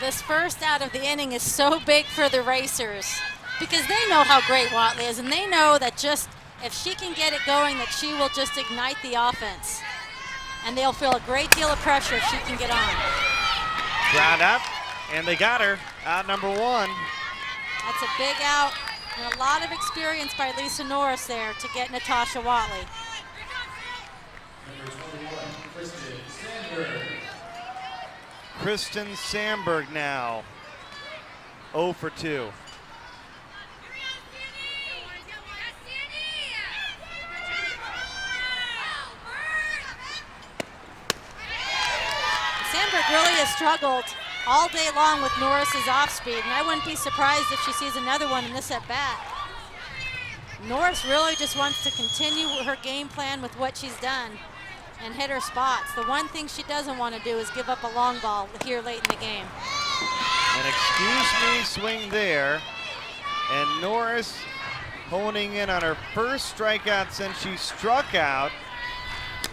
This first out of the inning is so big for the Racers because they know how great Watley is, and they know that just if she can get it going, that she will just ignite the offense. And they'll feel a great deal of pressure if she can get on. Ground up, and they got her. Out number one. That's a big out, and a lot of experience by Lisa Norris there to get Natasha Watley. Number 21, Kristen Sandberg. Kristen Sandberg now 0 for 2. Sandberg really has struggled all day long with Norris's off speed, and I wouldn't be surprised if she sees another one in this at bat. Norris really just wants to continue her game plan with what she's done and hit her spots. The one thing she doesn't want to do is give up a long ball here late in the game. An excuse me swing there, and Norris honing in on her first strikeout since she struck out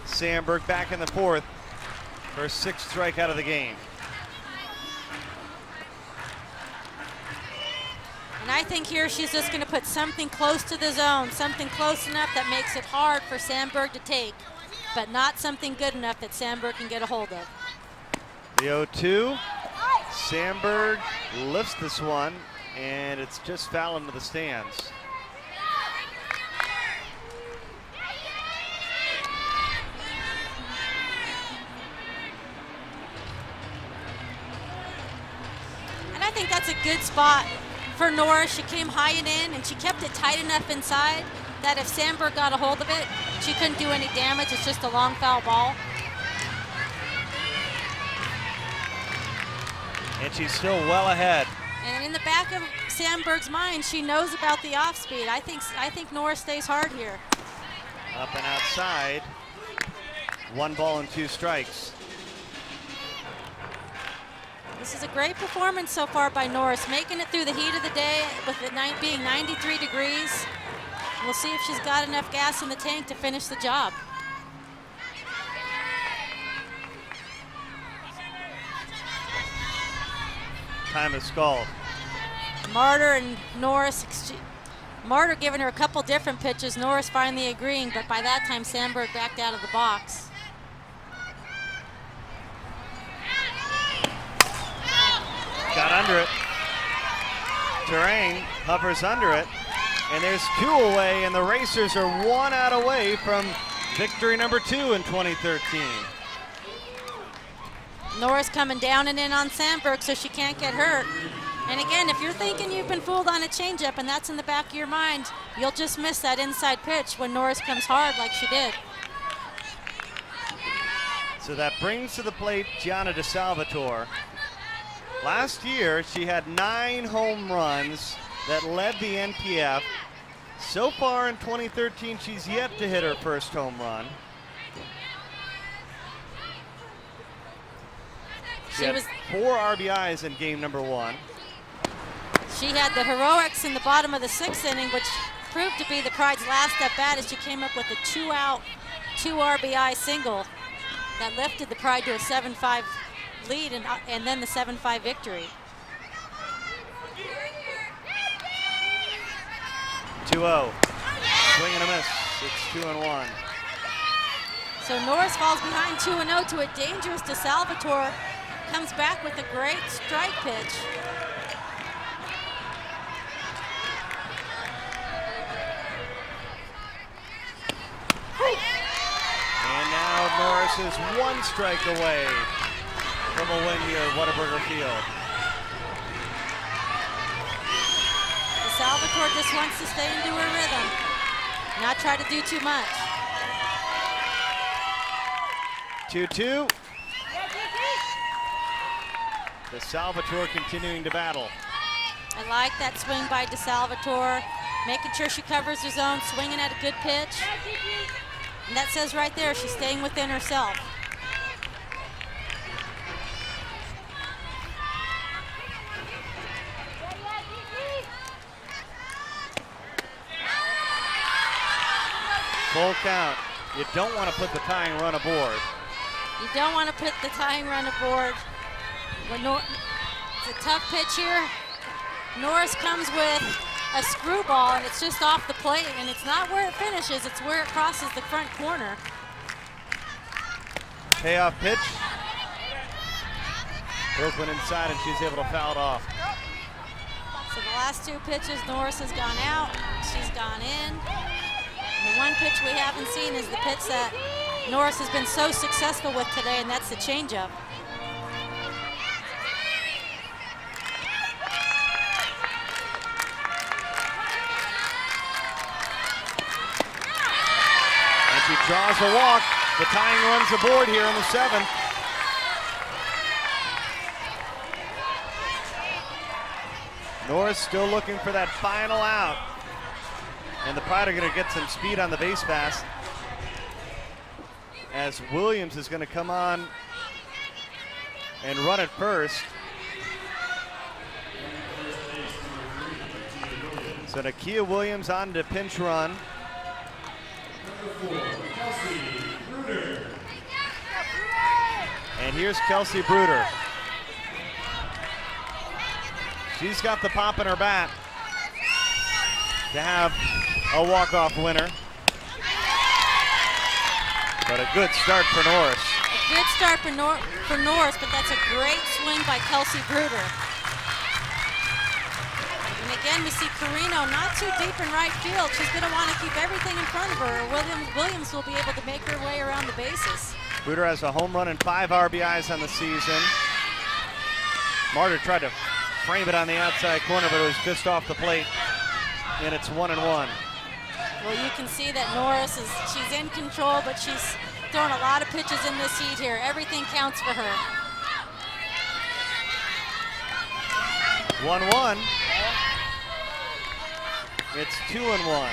Sandberg back in the fourth, her 6th strikeout of the game. And I think here she's just going to put something close to the zone, something close enough that makes it hard for Sandberg to take, but not something good enough that Sandberg can get a hold of. The 0-2. Sandberg lifts this one, and it's just foul into the stands. And I think that's a good spot for Norris. She came high and in, and she kept it tight enough inside that if Sandberg got a hold of it, she couldn't do any damage. It's just a long foul ball. And she's still well ahead. And in the back of Sandberg's mind, she knows about the off speed. I think Norris stays hard here. Up and outside. 1 ball and 2 strikes. This is a great performance so far by Norris, making it through the heat of the day with it being 93 degrees. We'll see if she's got enough gas in the tank to finish the job. Time is called. Martyr and Norris, Martyr giving her a couple different pitches, Norris finally agreeing, but by that time Sandberg backed out of the box. Got under it. Terrain hovers under it. And there's 2 away, and the Racers are 1 out away from victory number 2 in 2013. Norris coming down and in on Sandberg so she can't get hurt. And again, if you're thinking you've been fooled on a changeup and that's in the back of your mind, you'll just miss that inside pitch when Norris comes hard like she did. So that brings to the plate Gianna DeSalvatore. Last year, she had 9 home runs that led the NPF. So far in 2013, she's yet to hit her first home run. She had 4 RBIs in game number 1. She had the heroics in the bottom of the 6th inning, which proved to be the Pride's last at bat as she came up with a 2-out, 2 RBI single that lifted the Pride to a 7-5 lead and then the 7-5 victory. 2-0. Swing and a miss. It's 2-1. So Norris falls behind 2-0 to a dangerous DeSalvatore. Comes back with a great strike pitch. Norris is one strike away from a win here at Whataburger Field. Salvatore just wants to stay into her rhythm, not try to do too much. 2-2. DeSalvatore continuing to battle. I like that swing by DeSalvatore, making sure she covers her zone, swinging at a good pitch. And that says right there, she's staying within herself. Full count. You don't want to put the tying run aboard. You don't want to put the tying run aboard. It's a tough pitch here. Norris comes with a screwball, and it's just off the plate, and it's not where it finishes, it's where it crosses the front corner. Payoff pitch. Brooke went inside, and she's able to foul it off. So the last two pitches, Norris has gone out, she's gone in. And the one pitch we haven't seen is the pitch that Norris has been so successful with today, and that's the changeup. And she draws a walk. The tying run's aboard here in the seventh. Norris still looking for that final out. And the Pride are going to get some speed on the base pass, as Williams is going to come on and run it first. So Nakia Williams on to pinch run. And here's Kelsey Bruder. She's got the pop in her bat to have a walk-off winner. But a good start for Norris. A good start for Norris, but that's a great swing by Kelsey Bruder. And again, we see Carino not too deep in right field. She's going to want to keep everything in front of her, or Williams will be able to make her way around the bases. Bruder has a home run and 5 RBIs on the season. Martyr tried to frame it on the outside corner, but it was just off the plate, and it's 1-1. Well, you can see that Norris she's in control, but she's throwing a lot of pitches in this heat here. Everything counts for her. 1-1. It's 2-1.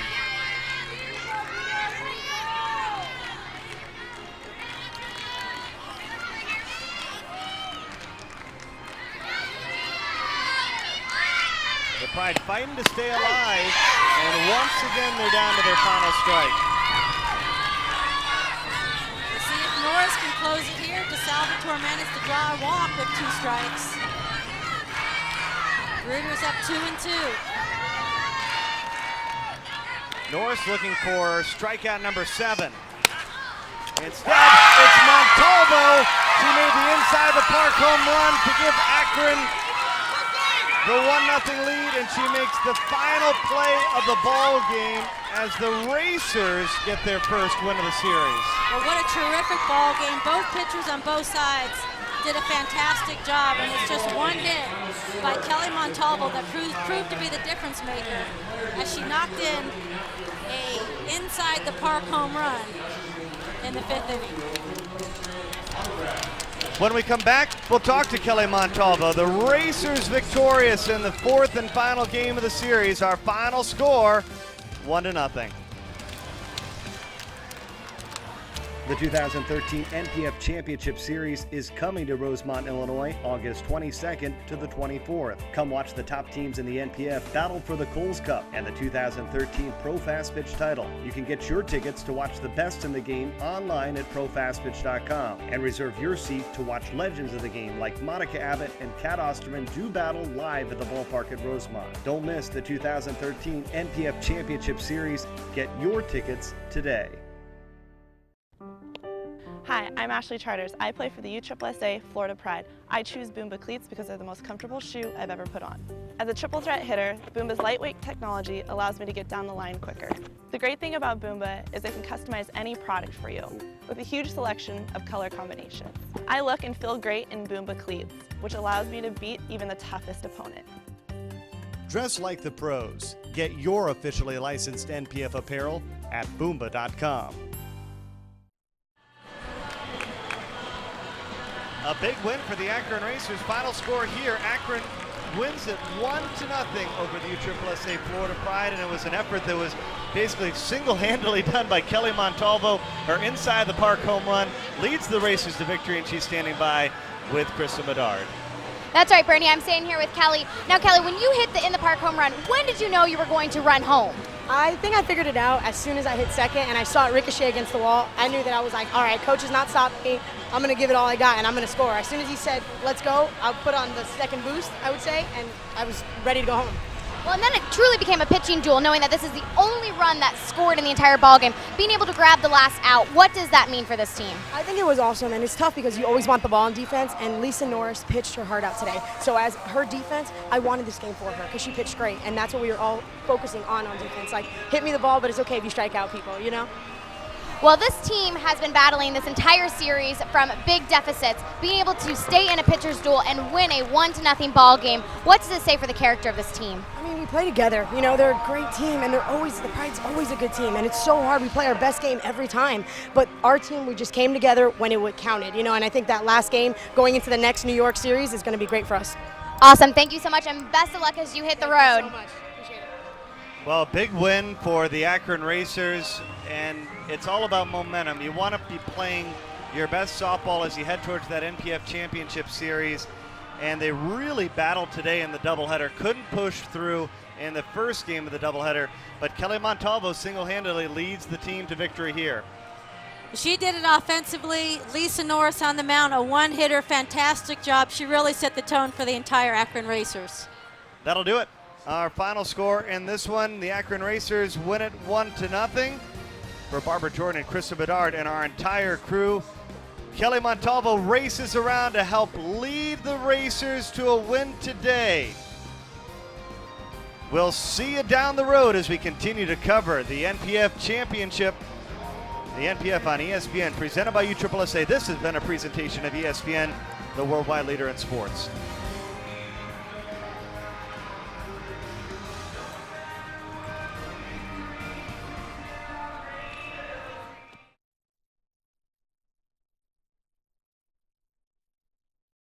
The Pride fighting to stay alive, and once again they're down to their final strike. We'll see if Norris can close it here. DeSalvatore managed to draw a walk with 2 strikes. Bruder's up 2-2. Norris looking for strikeout number 7. Instead, it's Montalvo. She made the inside the park home run to give Akron the 1-0 lead, and she makes the final play of the ball game as the Racers get their first win of the series. Well, what a terrific ball game. Both pitchers on both sides did a fantastic job, and it's just one hit by Kelly Montalvo that proved to be the difference maker as she knocked in a inside the park home run in the 5th inning. When we come back, we'll talk to Kelly Montalvo. The Racers victorious in the 4th and final game of the series. Our final score, 1-0. The 2013 NPF Championship Series is coming to Rosemont, Illinois, August 22nd to the 24th. Come watch the top teams in the NPF battle for the Coles Cup and the 2013 Pro Fast Pitch title. You can get your tickets to watch the best in the game online at profastpitch.com and reserve your seat to watch legends of the game like Monica Abbott and Kat Osterman do battle live at the ballpark at Rosemont. Don't miss the 2013 NPF Championship Series. Get your tickets today. Hi, I'm Ashley Charters. I play for the USSSA Florida Pride. I choose Boomba cleats because they're the most comfortable shoe I've ever put on. As a triple threat hitter, Boomba's lightweight technology allows me to get down the line quicker. The great thing about Boomba is they can customize any product for you. with a huge selection of color combinations. I look and feel great in Boomba cleats, which allows me to beat even the toughest opponent. Dress like the pros. Get your officially licensed NPF apparel at Boomba.com. A big win for the Akron Racers. Final score here, Akron wins it 1-0 over the USSSA Florida Pride, and it was an effort that was basically single-handedly done by Kelly Montalvo. Her inside the park home run leads the Racers to victory, and she's standing by with Krista Bedard. That's right, Bernie. I'm staying here with Kelly. Now, Kelly, when you hit the in-the-park home run, when did you know you were going to run home? I think I figured it out as soon as I hit second and I saw it ricochet against the wall. I knew that I was like, all right, coach is not stopping me. I'm going to give it all I got and I'm going to score. As soon as he said, let's go, I'll put on the second boost, I would say, and I was ready to go home. Well, and then it truly became a pitching duel, knowing that this is the only run that scored in the entire ballgame. Being able to grab the last out, what does that mean for this team? I think it was awesome, and it's tough because you always want the ball in defense, and Lisa Norris pitched her heart out today. So as her defense, I wanted this game for her because she pitched great, and that's what we were all focusing on defense. Like, hit me the ball, but it's okay if you strike out people, you know? Well, this team has been battling this entire series from big deficits, being able to stay in a pitcher's duel and win a 1-0 ball game. What does it say for the character of this team? I mean, we play together. You know, they're a great team, and the Pride's always a good team, and it's so hard. We play our best game every time. But our team, we just came together when it counted, you know, and I think that last game going into the next New York series is going to be great for us. Awesome. Thank you so much, and best of luck as you hit the road. Thank you so much. Appreciate it. Well, big win for the Akron Racers, and it's all about momentum. You want to be playing your best softball as you head towards that NPF Championship Series, and they really battled today in the doubleheader. Couldn't push through in the first game of the doubleheader, but Kelly Montalvo single-handedly leads the team to victory here. She did it offensively. Lisa Norris on the mound, a one-hitter, fantastic job. She really set the tone for the entire Akron Racers. That'll do it. Our final score in this one, the Akron Racers win it 1-0. For Barbara Jordan and Krista Bedard and our entire crew, Kelly Montalvo races around to help lead the Racers to a win today. We'll see you down the road as we continue to cover the NPF Championship. The NPF on ESPN, presented by USSSA. This has been a presentation of ESPN, the worldwide leader in sports.